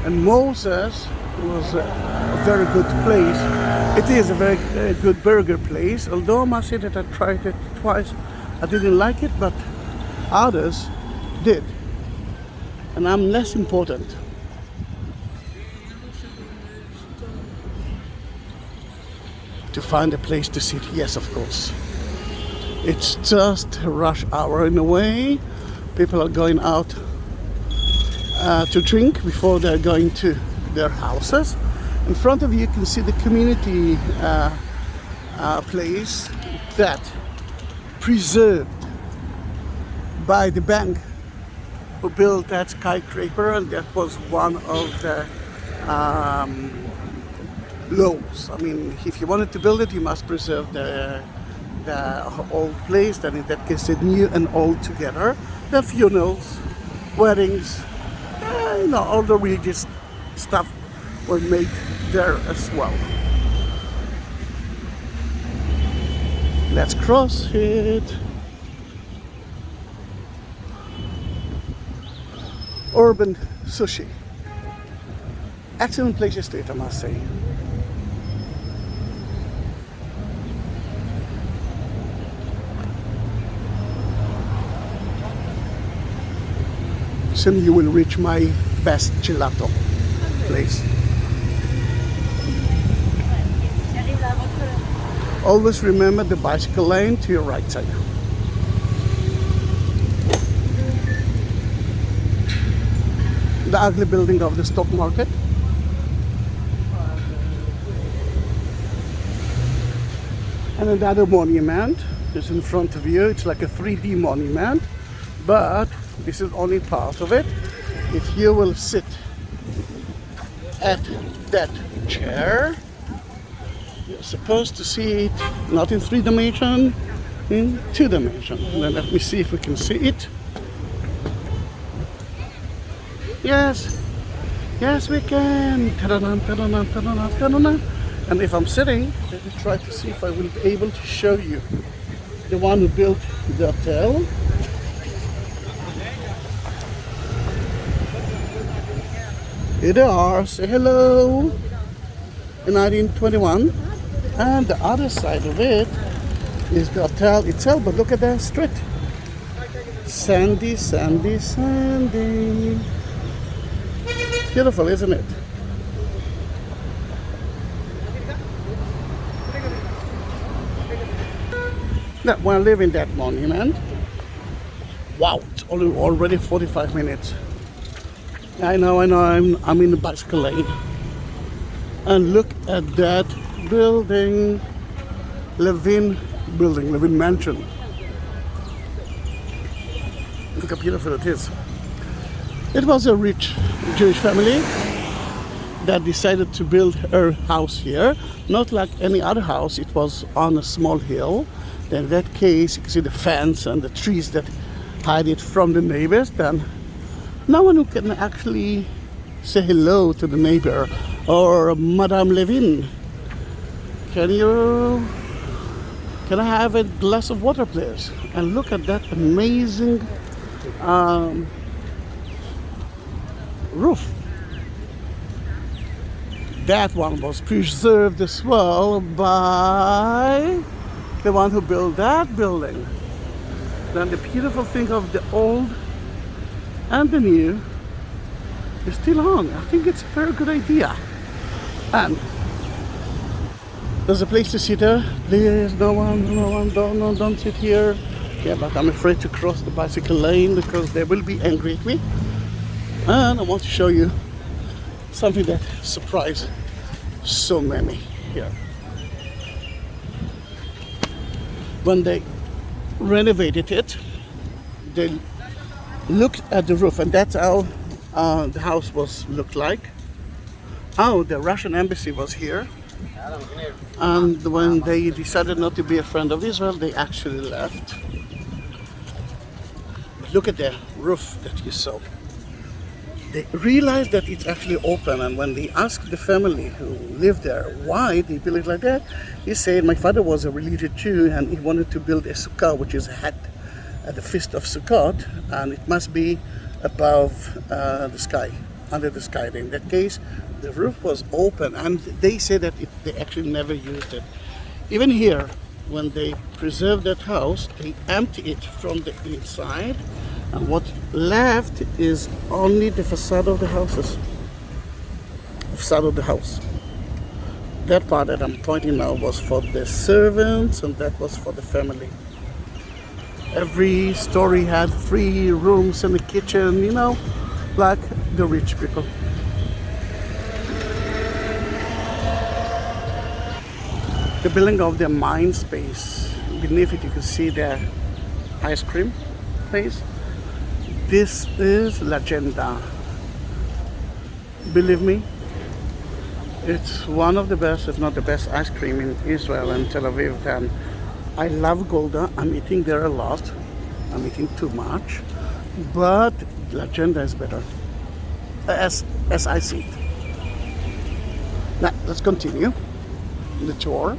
and Moses was a very good place. It is a very good burger place, although I must say that I tried it twice. I didn't like it, but others did. And I'm less important. To find a place to sit, yes, of course. It's just a rush hour in a way. People are going out to drink before they're going to their houses. In front of you can see the community place that preserved by the bank who built that skyscraper, and that was one of the laws. I mean, if you wanted to build it, you must preserve the old place. Then in that case, the new and old together. The funerals, weddings, all the religious stuff were made there as well. Let's cross it. Urban sushi. Excellent places to eat, I must say. Soon you will reach my best gelato place. Always remember the bicycle lane to your right side. The ugly building of the stock market. And another monument is in front of you. It's like a 3D monument, but this is only part of it. If you will sit at that chair. You're supposed to see it not in 3 dimension, in 2 dimension. Then let me see if we can see it. Yes, yes we can. Ta-da-dum, ta-da-dum, ta-da-dum, ta-da-dum. And if I'm sitting, let me try to see if I will be able to show you the one who built the hotel. Here they are, say hello, in 1921. And the other side of it is the hotel itself, but look at the street. Sandy, sandy, sandy. Beautiful, isn't it? Now, when I live in that monument, wow, it's already 45 minutes. I know, I'm in the bicycle lane. And look at that building, Levin Mansion. Look how beautiful it is. It was a rich Jewish family that decided to build her house here. Not like any other house, it was on a small hill. Then in that case, you can see the fence and the trees that hide it from the neighbors. Then no one who can actually say hello to the neighbor or Madame Levin. Can I have a glass of water, please? And look at that amazing roof. That one was preserved as well by the one who built that building. Then the beautiful thing of the old and the new is still on. I think it's a very good idea. And there's a place to sit there. Please, no one, don't sit here. Yeah, but I'm afraid to cross the bicycle lane because they will be angry at me. And I want to show you something that surprised so many here. When they renovated it, they looked at the roof, and that's how the house looked like. Oh, the Russian embassy was here, and when they decided not to be a friend of Israel, they actually left. Look at the roof that you saw. They realized that it's actually open, and when they asked the family who lived there why they built it like that, he said, my father was a religious Jew and he wanted to build a sukkah, which is a hat at the feast of Sukkot, and it must be above the sky, under the sky. In that case, the roof was open, and they say that they actually never used it. Even here, when they preserved that house, they empty it from the inside, and what left is only the facade of the houses. Facade of the house. That part that I'm pointing now was for the servants, and that was for the family. Every story had 3 rooms and a kitchen, you know, like the rich people. The building of the mind space. Beneath it you can see the ice cream place. This is Legenda. Believe me, it's one of the best, if not the best, ice cream in Israel and Tel Aviv. And I love Golda. I'm eating there a lot. I'm eating too much. But Legenda is better, as I see it. Now, let's continue the tour.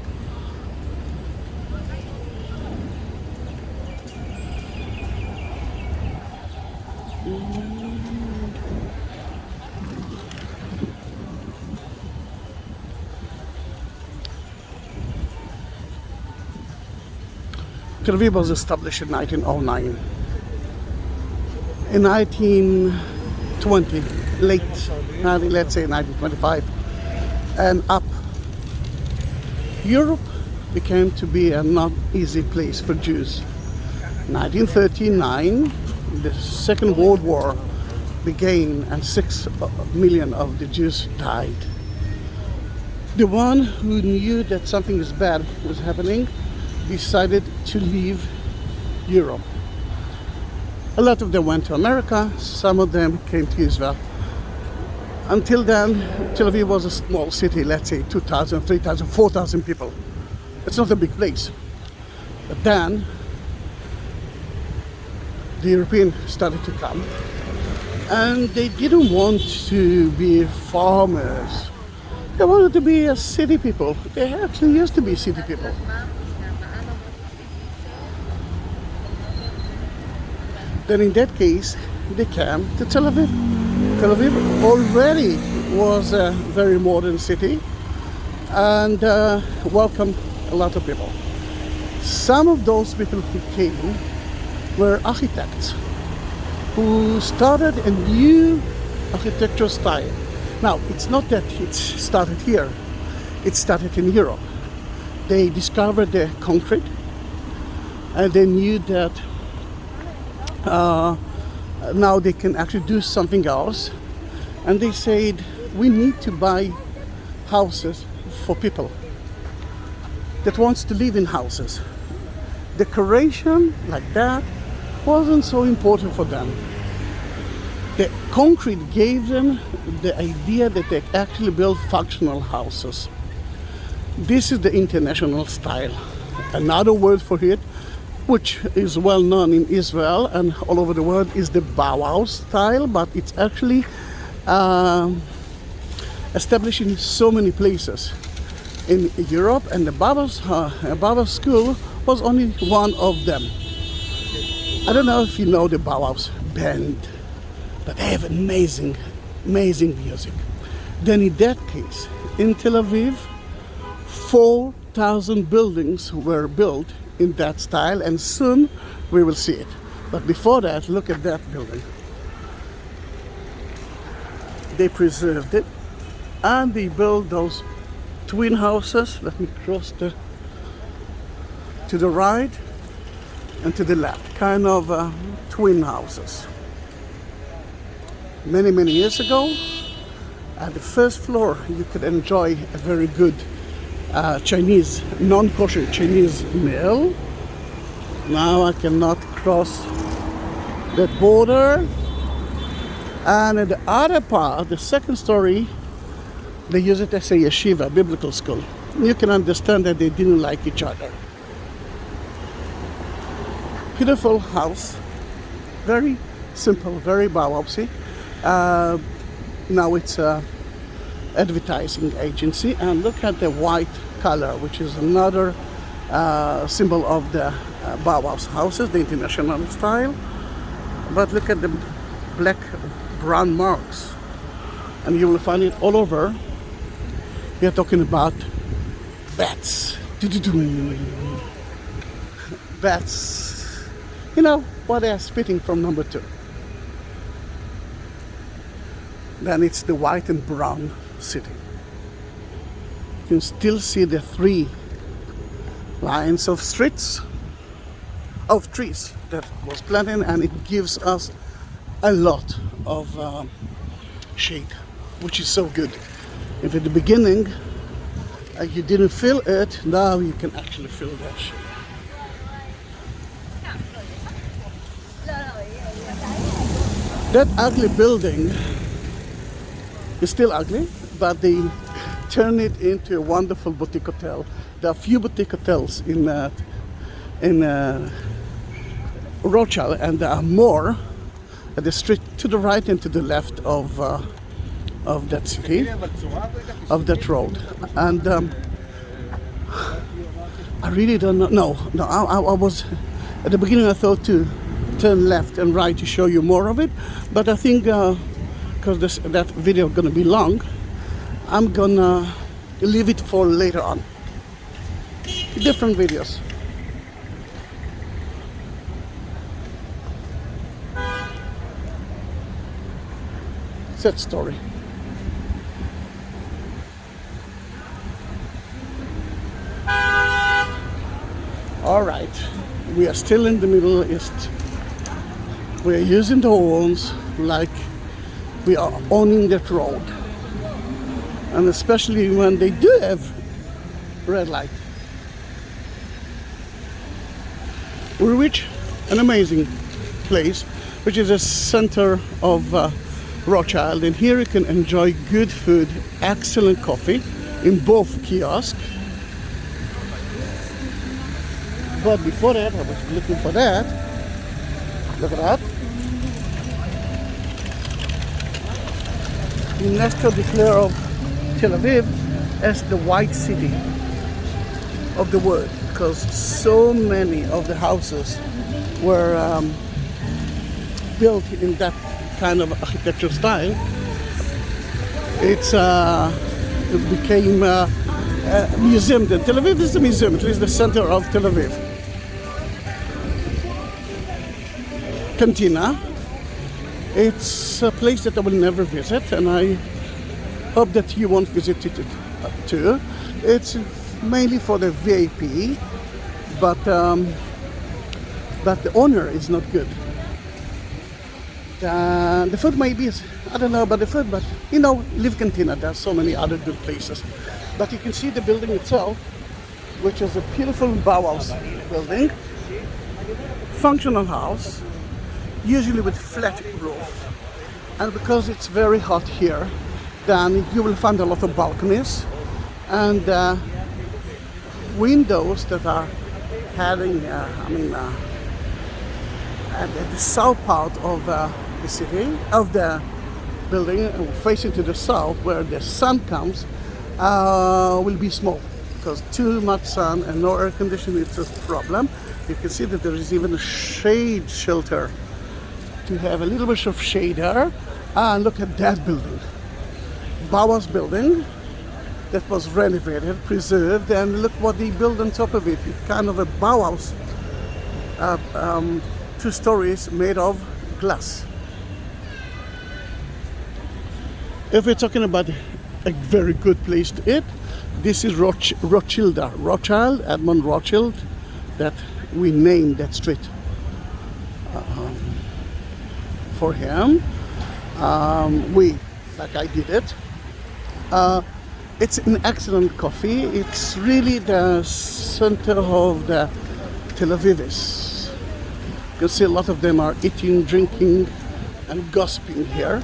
Tel Aviv was established in 1909. In 1920, let's say 1925, and up, Europe became to be a not easy place for Jews. 1939, the Second World War began, and 6 million of the Jews died. The one who knew that something is bad was happening decided to leave Europe. A lot of them went to America, some of them came to Israel. Until then, Tel Aviv was a small city, let's say 2,000, 3,000, 4,000 people. It's not a big place. But then, the Europeans started to come, and they didn't want to be farmers. They wanted to be city people. They actually used to be city people. Then in that case, they came to Tel Aviv. Tel Aviv already was a very modern city and welcomed a lot of people. Some of those people who came were architects who started a new architectural style. Now, it's not that it started here, it started in Europe. They discovered the concrete and they knew that now they can actually do something else, and they said we need to buy houses for people that wants to live in houses. Decoration like that wasn't so important for them. The concrete gave them the idea that they actually build functional houses. This is the international style. Another word for it, which is well known in Israel and all over the world, is the Bauhaus style, but it's actually established in so many places in Europe, and the Bauhaus school was only one of them. I don't know if you know the Bauhaus band, but they have amazing music. Then in that case, in Tel Aviv, 4,000 buildings were built in that style, and soon we will see it. But before that, look at that building. They preserved it, and they built those twin houses. Let me cross to the right and to the left, kind of twin houses. Many years ago, at the first floor, you could enjoy a very good Chinese, non-kosher Chinese meal. Now I cannot cross that border. And at the other part, the second story, they use it as a yeshiva, biblical school. You can understand that they didn't like each other. Beautiful house, very simple, very Bauhausy. Now it's a advertising agency, and look at the white color, which is another symbol of the Bauhaus houses, the international style. But look at the black brown marks, and you will find it all over. We are talking about bats. Bats, you know what they are spitting from number 2. Then it's the white and brown city. You can still see the 3 lines of trees that was planted, and it gives us a lot of shade, which is so good. If at the beginning you didn't feel it, now you can actually feel that shade. That ugly building is still ugly, but they turn it into a wonderful boutique hotel. There are few boutique hotels in Rochelle, and there are more at the street to the right and to the left of that city, of that road. And I really don't know. No, I was at the beginning. I thought to turn left and right to show you more of it, but I think because that video is gonna be long, I'm gonna leave it for later on. Different videos. Sad story. All right, we are still in the Middle East. We are using the horns like we are owning that road, and especially when they do have red light. We reach an amazing place, which is a center of Rothschild, and here you can enjoy good food, excellent coffee in both kiosks. But before that, I was looking for that. Look at that. UNESCO declared Tel Aviv as the white city of the world because so many of the houses were built in that kind of architectural style. It became a museum. Tel Aviv is a museum, at least the center of Tel Aviv. Cantina. It's a place that I will never visit, and I hope that you won't visit it too. It's mainly for the VIP, but the owner is not good. The food maybe is, I don't know about the food, but you know, Live Cantina, there's so many other good places. But you can see the building itself, which is a beautiful Bauhaus building, functional house, usually with flat roof. And because it's very hot here, then you will find a lot of balconies and windows that are having, at the south part of the city, of the building, facing to the south where the sun comes, will be small because too much sun and no air conditioning is a problem. You can see that there is even a shade shelter to have a little bit of shade there. And look at that building, Bauhaus building that was renovated, preserved, and look what they built on top of it. It's kind of a Bauhaus, 2 stories made of glass. If we're talking about a very good place to eat, this is Rothschild, Edmund Rothschild, that we named that street for him. Like I did it. It's an excellent coffee. It's really the center of the Tel Avivis. You can see a lot of them are eating, drinking, and gossiping here.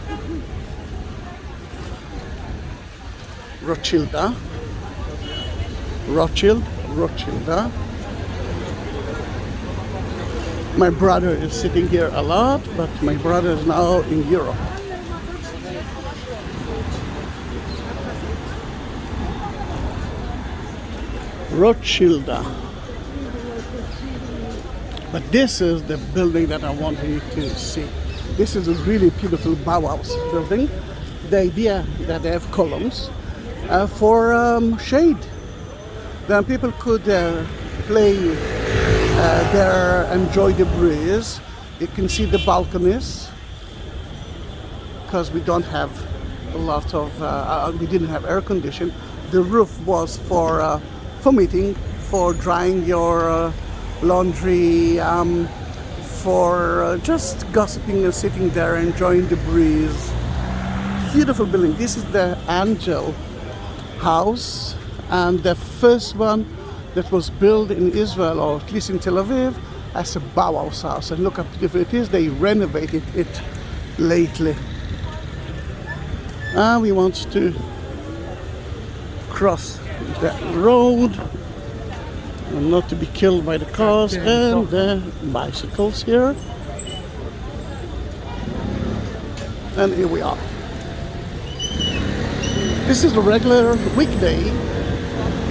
Rothschilda. My brother is sitting here a lot, but my brother is now in Europe. Rothschilda. But this is the building that I want you to see. This is a really beautiful Bauhaus building. The idea that they have columns for shade. Then people could play there, enjoy the breeze. You can see the balconies because we don't have a lot of, we didn't have air conditioning. The roof was for meeting, for drying your laundry, for just gossiping and sitting there enjoying the breeze. Beautiful building. This is the Angel House, and the first one that was built in Israel, or at least in Tel Aviv, as a Bauhaus house. And look how beautiful it is. They renovated it lately. We want to cross that road and not to be killed by the cars and the bicycles here. And here we are. This is a regular weekday.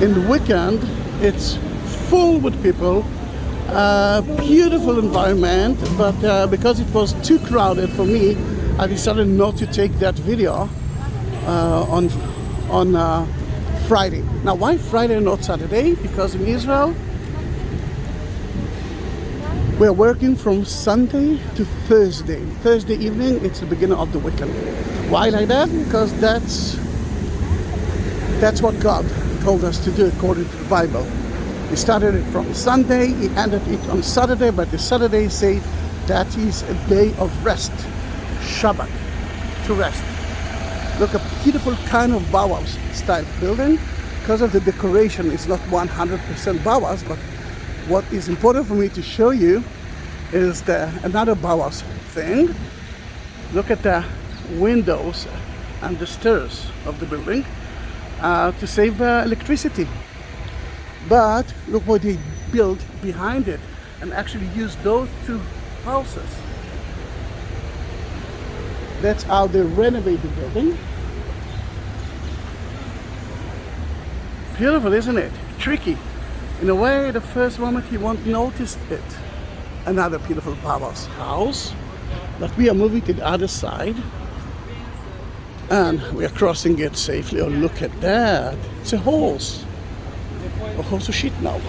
In the weekend, it's full with people. Beautiful environment, but because it was too crowded for me, I decided not to take that video on Friday. Now, why Friday and not Saturday? Because in Israel, we're working from Sunday to Thursday. Thursday evening, it's the beginning of the weekend. Why like that? Because that's what God told us to do according to the Bible. He started it from Sunday, he ended it on Saturday, but the Saturday say that is a day of rest, Shabbat, to rest. Look, a beautiful kind of Bauhaus style building. Because of the decoration, it's not 100% Bauhaus, but what is important for me to show you is another Bauhaus thing. Look at the windows and the stairs of the building to save electricity. But look what they built behind it and actually used those two houses. That's how they renovate the building. Beautiful, isn't it? Tricky. In a way, the first moment you won't notice it. Another beautiful Baba's house. But we are moving to the other side. And we are crossing it safely. Oh, look at that. It's a horse. A horse of shit now.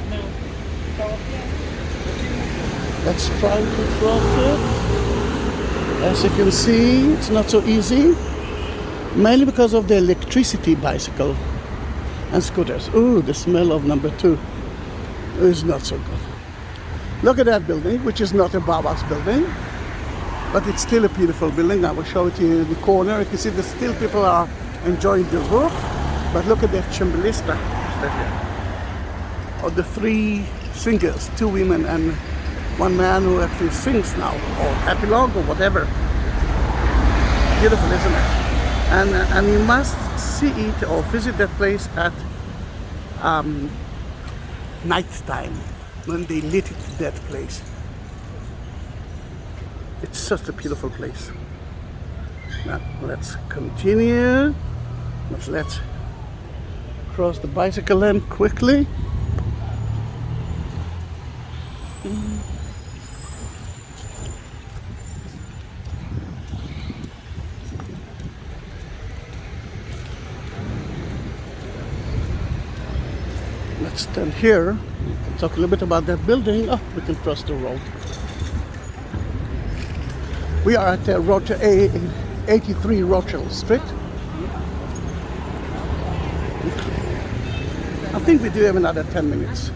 Let's try to cross it. As you can see, it's not so easy. Mainly because of the electricity bicycle and scooters. Ooh, the smell of number 2 is not so good. Look at that building, which is not a Baba's building, but it's still a beautiful building. I will show it to you in the corner. You can see that still people are enjoying the roof, but look at that cemballista of the 3 singers, 2 women and 1 man who actually sings now, or epilogue or whatever. Beautiful, isn't it? And you must see it or visit that place at night time when they lit it, that place. It's such a beautiful place. Now let's continue. Let's cross the bicycle lane quickly. Let's stand here and talk a little bit about that building. Oh, we can cross the road. We are at 83 Rochelle Street. I think we do have another 10 minutes.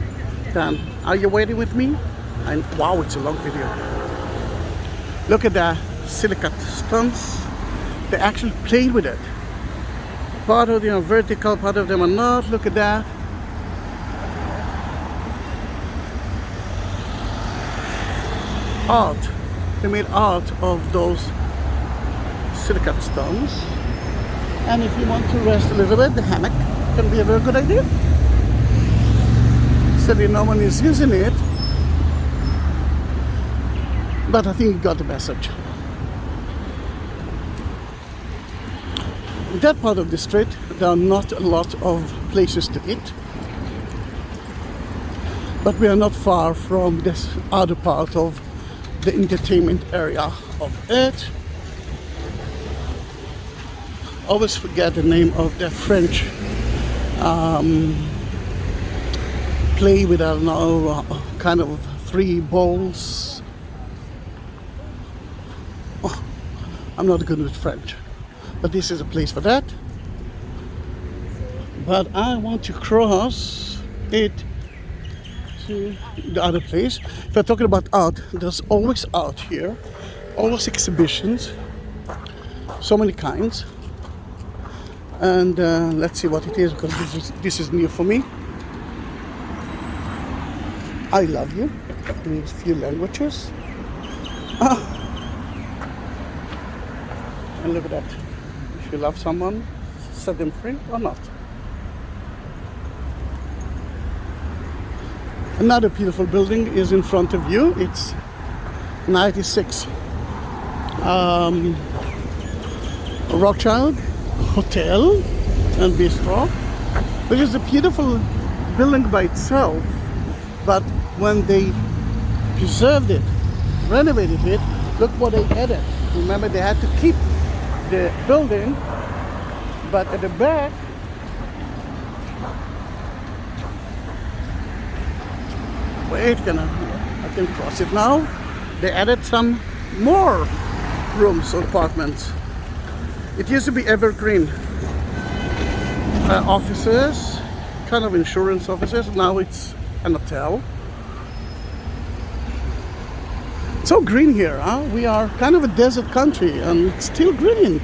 Dan, are you waiting with me? And wow, it's a long video. Look at the silicate stones. They actually played with it. Part of them are vertical, part of them are not. Look at that. Art. They made art of those silicate stones. And if you want to rest a little bit, the hammock can be a very good idea. Sadly, no one is using it, but I think you got the message. In that part of the street, there are not a lot of places to eat, but we are not far from this other part of the entertainment area of it. Always forget the name of the French play with, I don't know, kind of 3 balls. Oh, I'm not good with French, but this is a place for that. But I want to cross it to the other place. If we're talking about art, there's always art here, always exhibitions, so many kinds. And let's see what it is, because this is new for me. I love you in a few languages. And look at that. If you love someone, set them free or not. Another beautiful building is in front of you. It's 96 Rothschild Hotel and Bistro, which is a beautiful building by itself. But when they preserved it, renovated it, look what they added. Remember, they had to keep the building, but at the back, wait, I can cross it now. They added some more rooms or apartments. It used to be evergreen offices, kind of insurance offices. Now it's an hotel. So green here, huh? We are kind of a desert country and it's still green.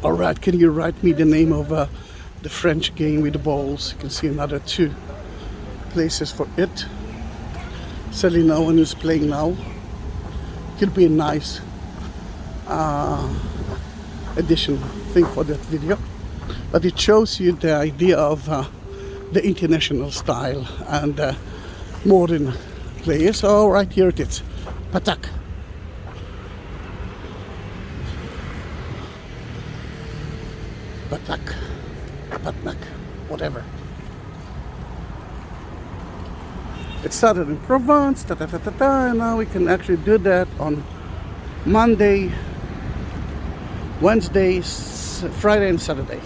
All right, can you write me the name of the French game with the balls. You can see another two places for it. Sadly, no one is playing now. Could be a nice addition thing for that video, but it shows you the idea of the international style and modern players. Oh, right here it is, Patak. Patak, Patnak, whatever. It started in Provence, and now we can actually do that on Monday, Wednesday, Friday and Saturday.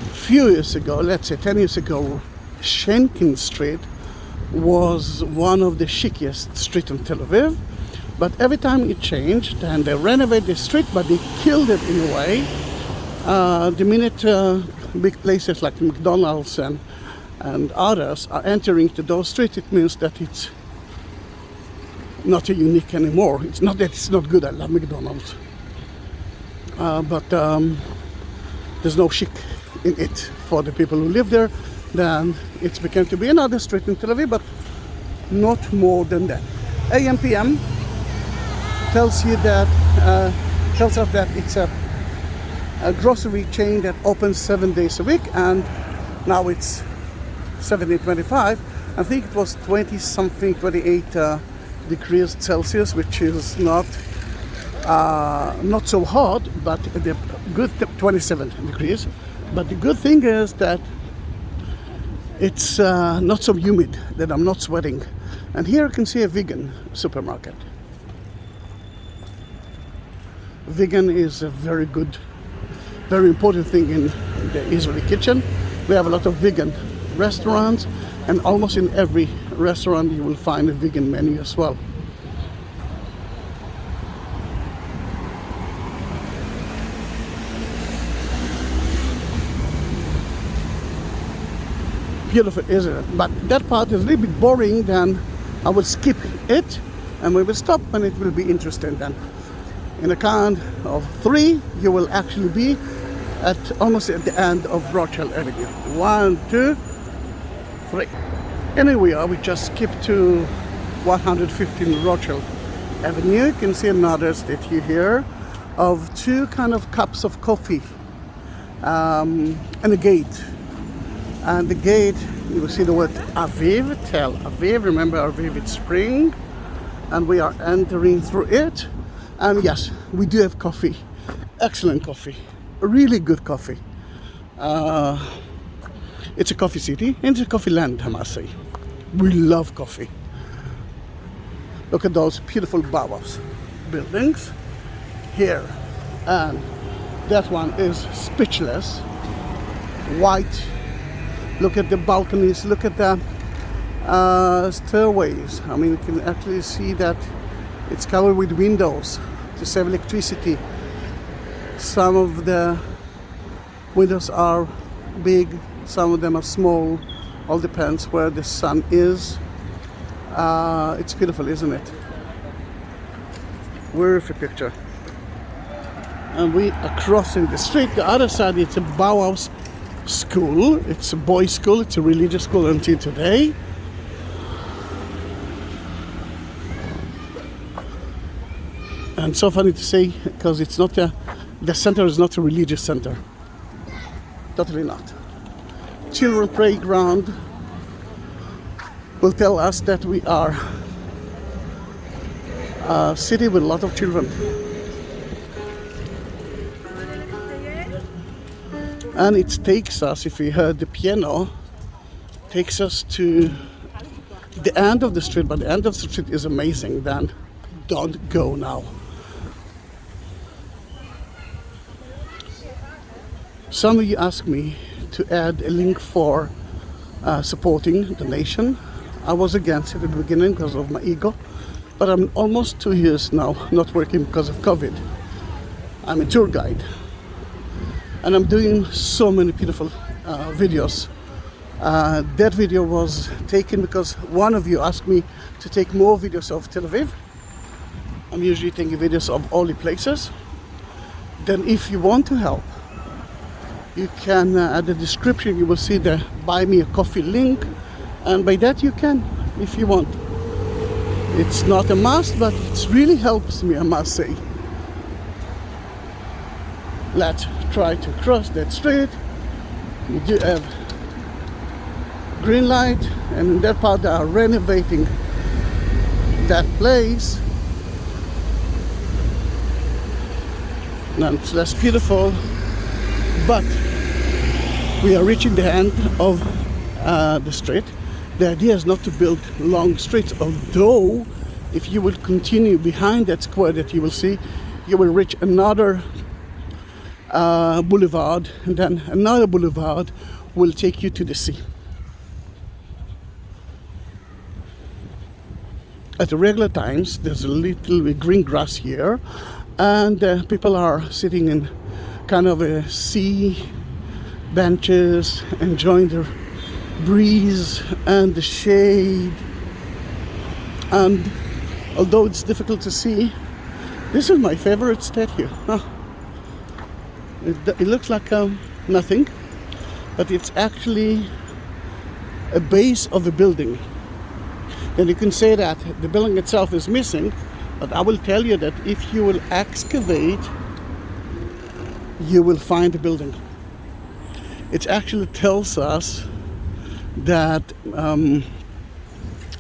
A few years ago, let's say 10 years ago, Schenken Street was one of the chicest streets in Tel Aviv. But every time it changed and they renovated the street, but they killed it in a way. The minute big places like McDonald's and others are entering to those streets, it means that it's not unique anymore. It's not that it's not good. I love McDonald's, but there's no chic in it for the people who live there. Then it's become to be another street in Tel Aviv, but not more than that. AM PM tells us that it's a grocery chain that opens 7 days a week, and now it's 17:25. I think it was 20-something, 28 degrees Celsius, which is not so hot, but the good 27 degrees. But the good thing is that it's not so humid, that I'm not sweating. And here you can see a vegan supermarket. Vegan is a very good, very important thing in the Israeli kitchen. We have a lot of vegan restaurants, and almost in every restaurant you will find a vegan menu as well. Beautiful, isn't it? But that part is a little bit boring, then I will skip it and we will stop when it will be interesting then. In a count of 3, you will actually be almost at the end of Rochelle Avenue. 1, 2, 3. And here we are. We just skipped to 115 Rochelle Avenue. You can see another statue here of 2 kind of cups of coffee and a gate. And the gate, you will see the word Aviv, Tel Aviv. Remember, Aviv, it's spring, and we are entering through it. And yes, we do have coffee, excellent coffee, really good coffee. It's a coffee city, and it's a coffee land, I must say. We love coffee. Look at those beautiful Bauhaus buildings here, and that one is speechless, white. Look at the balconies, look at the stairways. I mean, you can actually see that it's covered with windows to save electricity. Some of the windows are big, some of them are small. All depends where the sun is. It's beautiful, isn't it? Wonderful picture. And we are crossing the street. The other side, it's a Bauhaus school. It's a boys' school. It's a religious school until today. And so funny to say, because it's not the center is not a religious center. Totally not. Children playground will tell us that we are a city with a lot of children. And it takes us, if we heard the piano, takes us to the end of the street, but the end of the street is amazing. Then don't go now. Some of you asked me to add a link for supporting the nation. I was against it at the beginning because of my ego, but I'm almost 2 years now not working because of COVID. I'm a tour guide, and I'm doing so many beautiful videos That video was taken because one of you asked me to take more videos of Tel Aviv. I'm usually taking videos of all the places. Then if you want to help, you can, at the description you will see the buy me a coffee link, and by that you can, if you want. It's not a must, but it really helps me, I must say. Let's try to cross that street. We do have green light, and in that part they are renovating that place. Now it's less beautiful, but we are reaching the end of the street. The idea is not to build long streets, although if you will continue behind that square that you will see, you will reach another boulevard, and then another boulevard will take you to the sea. At the regular times, there's a little green grass here, and people are sitting in kind of a sea benches, enjoying the breeze and the shade. And although it's difficult to see, this is my favorite statue. It looks like nothing, but it's actually a base of a building. Then you can say that the building itself is missing, but I will tell you that if you will excavate, you will find the building. It actually tells us that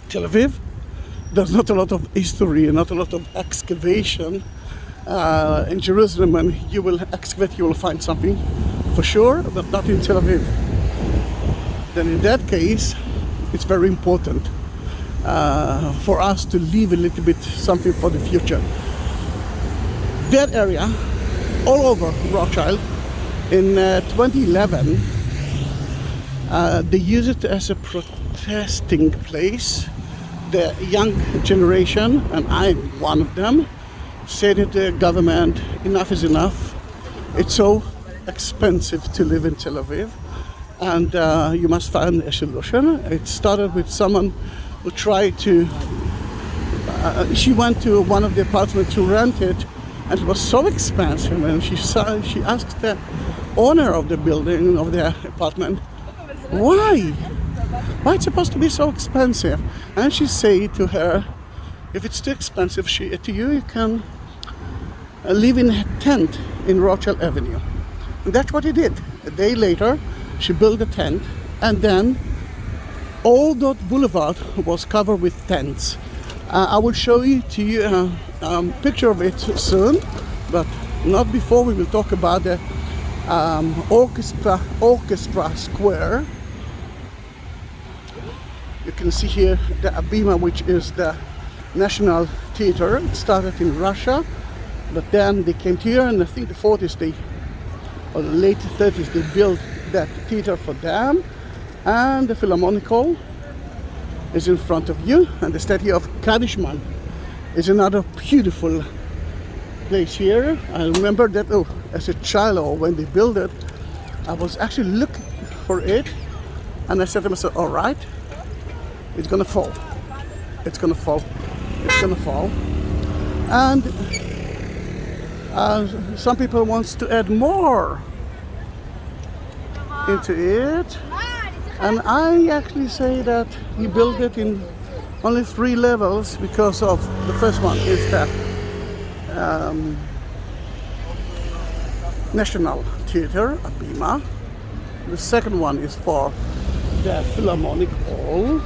Tel Aviv, there's not a lot of history and not a lot of excavation. In Jerusalem, when you will excavate, you will find something for sure, but not in Tel Aviv. Then in that case, it's very important for us to leave a little bit something for the future. That area, all over Rothschild, in 2011, they use it as a protesting place. The young generation, and I'm one of them, said to the government, enough is enough. It's so expensive to live in Tel Aviv, and you must find a solution. It started with someone who tried to, she went to one of the apartments to rent it, and it was so expensive, and she asked the owner of the building, of the apartment, why it's supposed to be so expensive? And she said to her, if it's too expensive to you can live in a tent in Rochelle Avenue. And that's what he did. A day later, she built a tent, and then all that boulevard was covered with tents. I will show you to you a picture of it soon, but not before. We will talk about the orchestra square. You can see here the Abima, which is the national theater. It started in Russia, but then they came here, and I think the 40s, or the late 30s, they built that theater for them. And the Philharmonic Hall is in front of you, and the statue of Kadishman is another beautiful place here. I remember that as a child, or when they built it, I was actually looking for it, and I said to myself, all right, it's gonna fall. It's gonna fall. It's gonna fall. And some people wants to add more into it. And I actually say that he built it in only 3 levels because of the first one is the National Theater, Abima. The second one is for the Philharmonic Hall.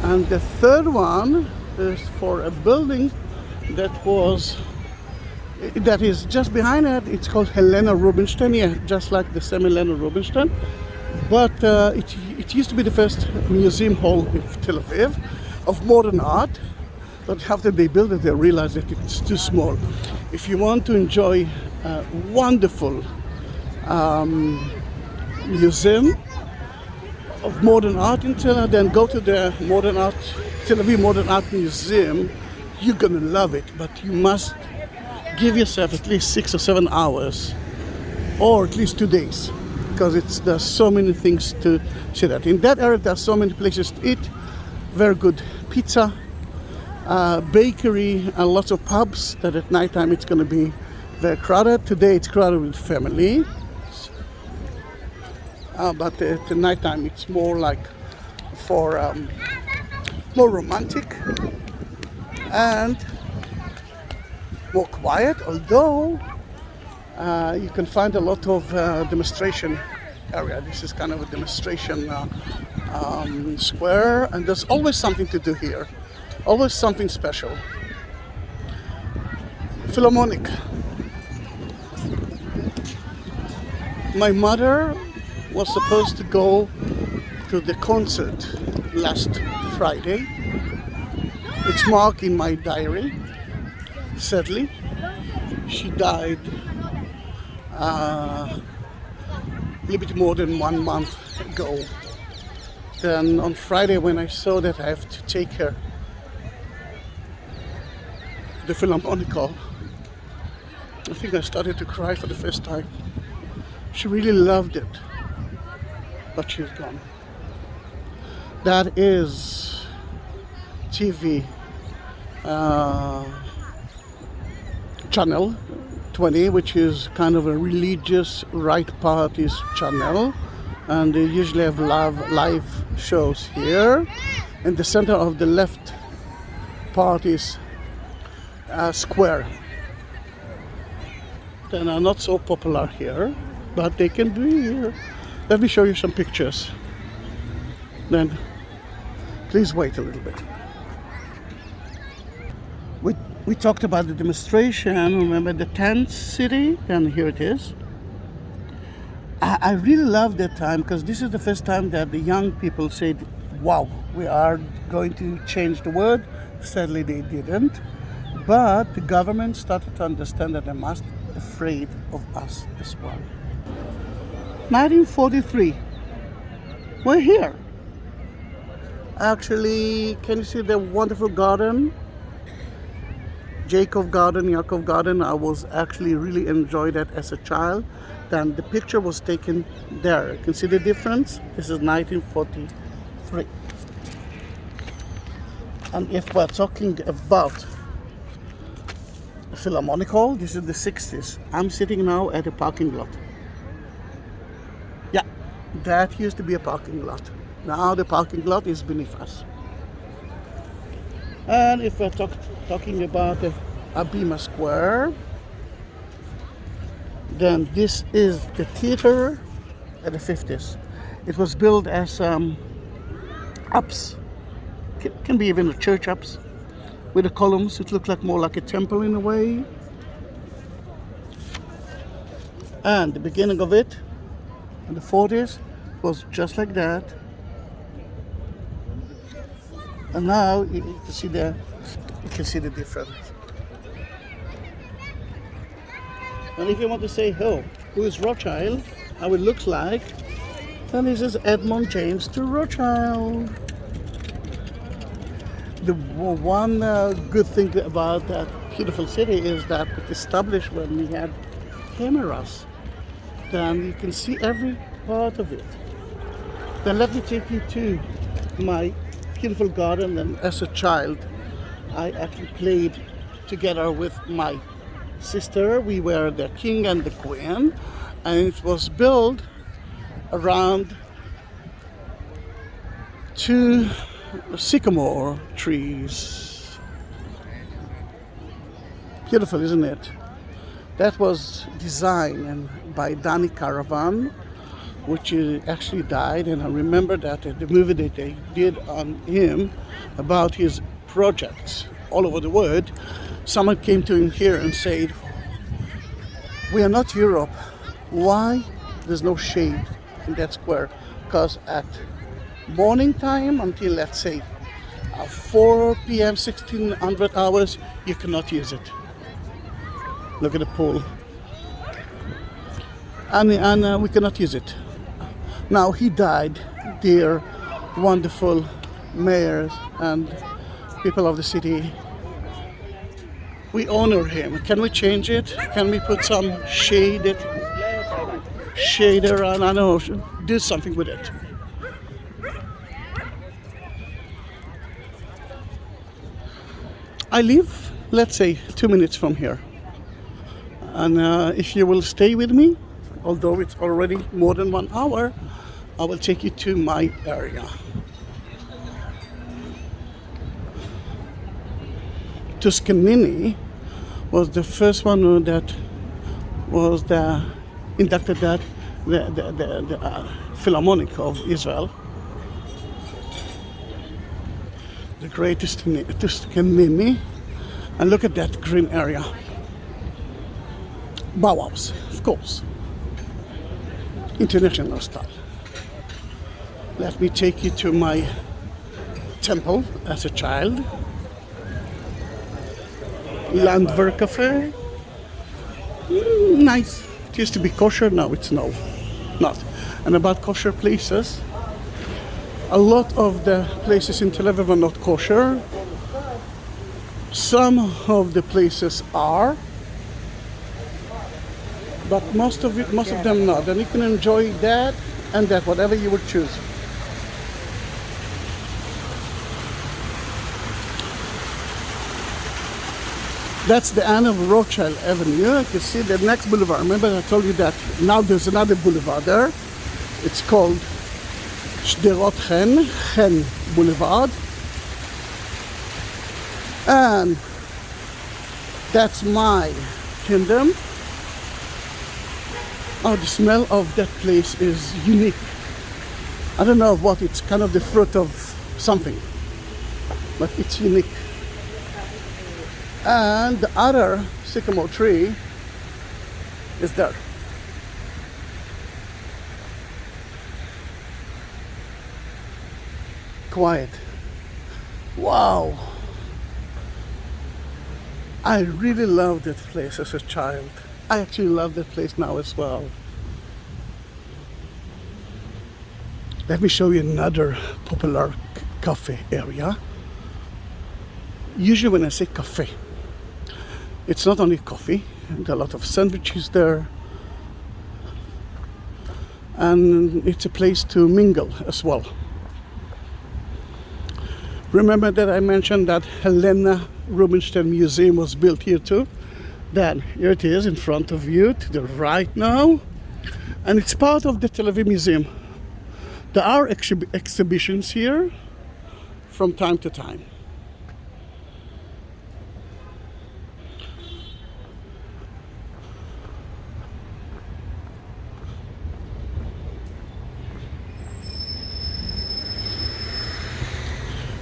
And the third one is for a building that is just behind it. It's called Helena Rubinstein, yeah, just like the same Helena Rubinstein. But it used to be the first museum hall in Tel Aviv of modern art. But after they built it, they realized that it's too small. If you want to enjoy a wonderful museum of modern art in Tel Aviv, then go to the Tel Aviv Modern Art Museum. You're gonna love it, but you must give yourself at least 6 or 7 hours, or at least 2 days. because there's so many things to see that. In that area, there's so many places to eat. Very good pizza, bakery, and lots of pubs that at nighttime it's going to be very crowded. Today it's crowded with family. But at the nighttime it's more like for more romantic and more quiet, although you can find a lot of demonstration area. This is kind of a demonstration square, and there's always something to do here, always something special. Philharmonic. My mother was supposed to go to the concert last Friday. It's marked in my diary. Sadly, she died a little bit more than 1 month ago. Then on Friday, when I saw that I have to take her to the Philharmonic Hall, I think I started to cry for the first time. She really loved it, but she's gone. That is TV channel 20, which is kind of a religious right party's channel, and they usually have live shows here. In the center of the left party's square. They are not so popular here, but they can be here. Let me show you some pictures. Then please wait a little bit. We talked about the demonstration, remember the tent city, and here it is. I really love that time because this is the first time that the young people said, wow, we are going to change the world. Sadly they didn't, but the government started to understand that they must be afraid of us as well. 1943, we're here. Actually, can you see the wonderful garden? Jacob Garden, Yaakov Garden. I was actually really enjoyed that as a child. Then the picture was taken there. You can see the difference. This is 1943. And if we're talking about Philharmonic Hall, this is the 60s. I'm sitting now at a parking lot. Yeah, that used to be a parking lot. Now the parking lot is beneath us. And if we're talking about the Abima Square, then this is the theater at the 50s. It was built as ups, can be even a church ups, with the columns. It looked like more like a temple in a way. And the beginning of it, in the 40s, was just like that. And now you can see the difference. And if you want to say, oh, who is Rothschild, how it looks like, then this is Edmund James to Rothschild. The one good thing about that beautiful city is that it established when we had cameras. Then you can see every part of it. Then let me take you to my beautiful garden. And as a child, I actually played together with my sister. We were the king and the queen, and it was built around 2 sycamore trees. Beautiful, isn't it? That was designed by Danny Caravan, which actually died, and I remember that the movie that they did on him about his projects all over the world. Someone came to him here and said, we are not Europe. Why there's no shade in that square? Because at morning time until, let's say, 4 p.m., 1600 hours, you cannot use it. Look at the pool. And we cannot use it. Now he died, dear, wonderful mayors and people of the city. We honor him. Can we change it? Can we put some shade? shader and I don't know, do something with it. I live, let's say, 2 minutes from here. And if you will stay with me, although it's already more than 1 hour, I will take you to my area. Toscanini was the first one that was inducted that the Philharmonic of Israel. The greatest Toscanini, and look at that green area. Bauhaus, of course. International style. Let me take you to my temple as a child. Landwehr Cafe. Nice. It used to be kosher, now it's not. And about kosher places, a lot of the places in Tel Aviv are not kosher. Some of the places are, but most of them not. And you can enjoy that and that, whatever you would choose. That's the end of Rochelle Avenue. You can see the next boulevard. Remember I told you that now there's another boulevard there. It's called Shderot Chen Boulevard. And that's my kingdom. Oh, the smell of that place is unique. I don't know what, it's kind of the fruit of something, but it's unique. And the other sycamore tree is there. Quiet. Wow. I really loved that place as a child. I actually love that place now as well. Let me show you another popular cafe area. Usually when I say cafe, it's not only coffee, there are a lot of sandwiches there. And it's a place to mingle as well. Remember that I mentioned that Helena Rubinstein Museum was built here too? Then here it is in front of you to the right now. And it's part of the Tel Aviv Museum. There are exhibitions here from time to time.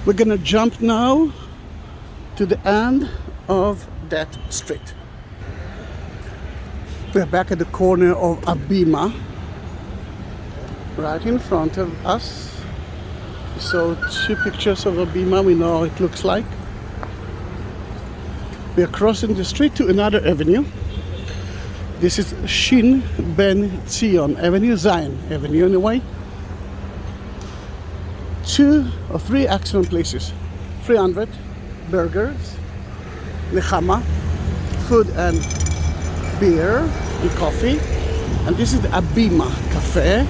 We're gonna jump now to the end of that street. We're back at the corner of Abima, right in front of us. So 2 pictures of Abima, we know how it looks like. We are crossing the street to another avenue. This is Shin Ben Zion Avenue, Zion Avenue in a way. 2 or 3 excellent places. 300 burgers, nechama, food and beer and coffee. And this is the Abima Cafe,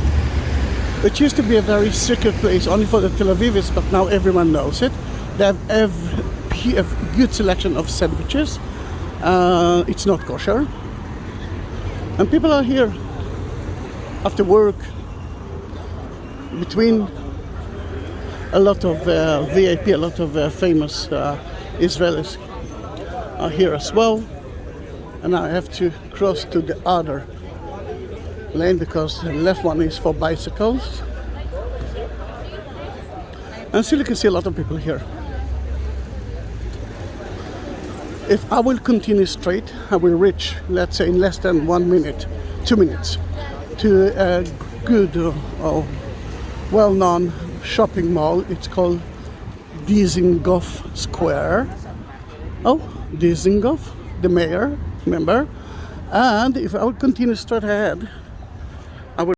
which used to be a very secret place only for the Tel Avivis, but now everyone knows it. They have a good selection of sandwiches. It's not kosher. And people are here after work, between a lot of VIP, a lot of famous Israelis are here as well. And now I have to cross to the other lane because the left one is for bicycles. And still you can see a lot of people here. If I will continue straight, I will reach, let's say in less than 1 minute, 2 minutes, to a good well-known shopping mall. It's called Dizengoff Square. Oh, Dizengoff, the mayor, remember? And if I would continue straight ahead,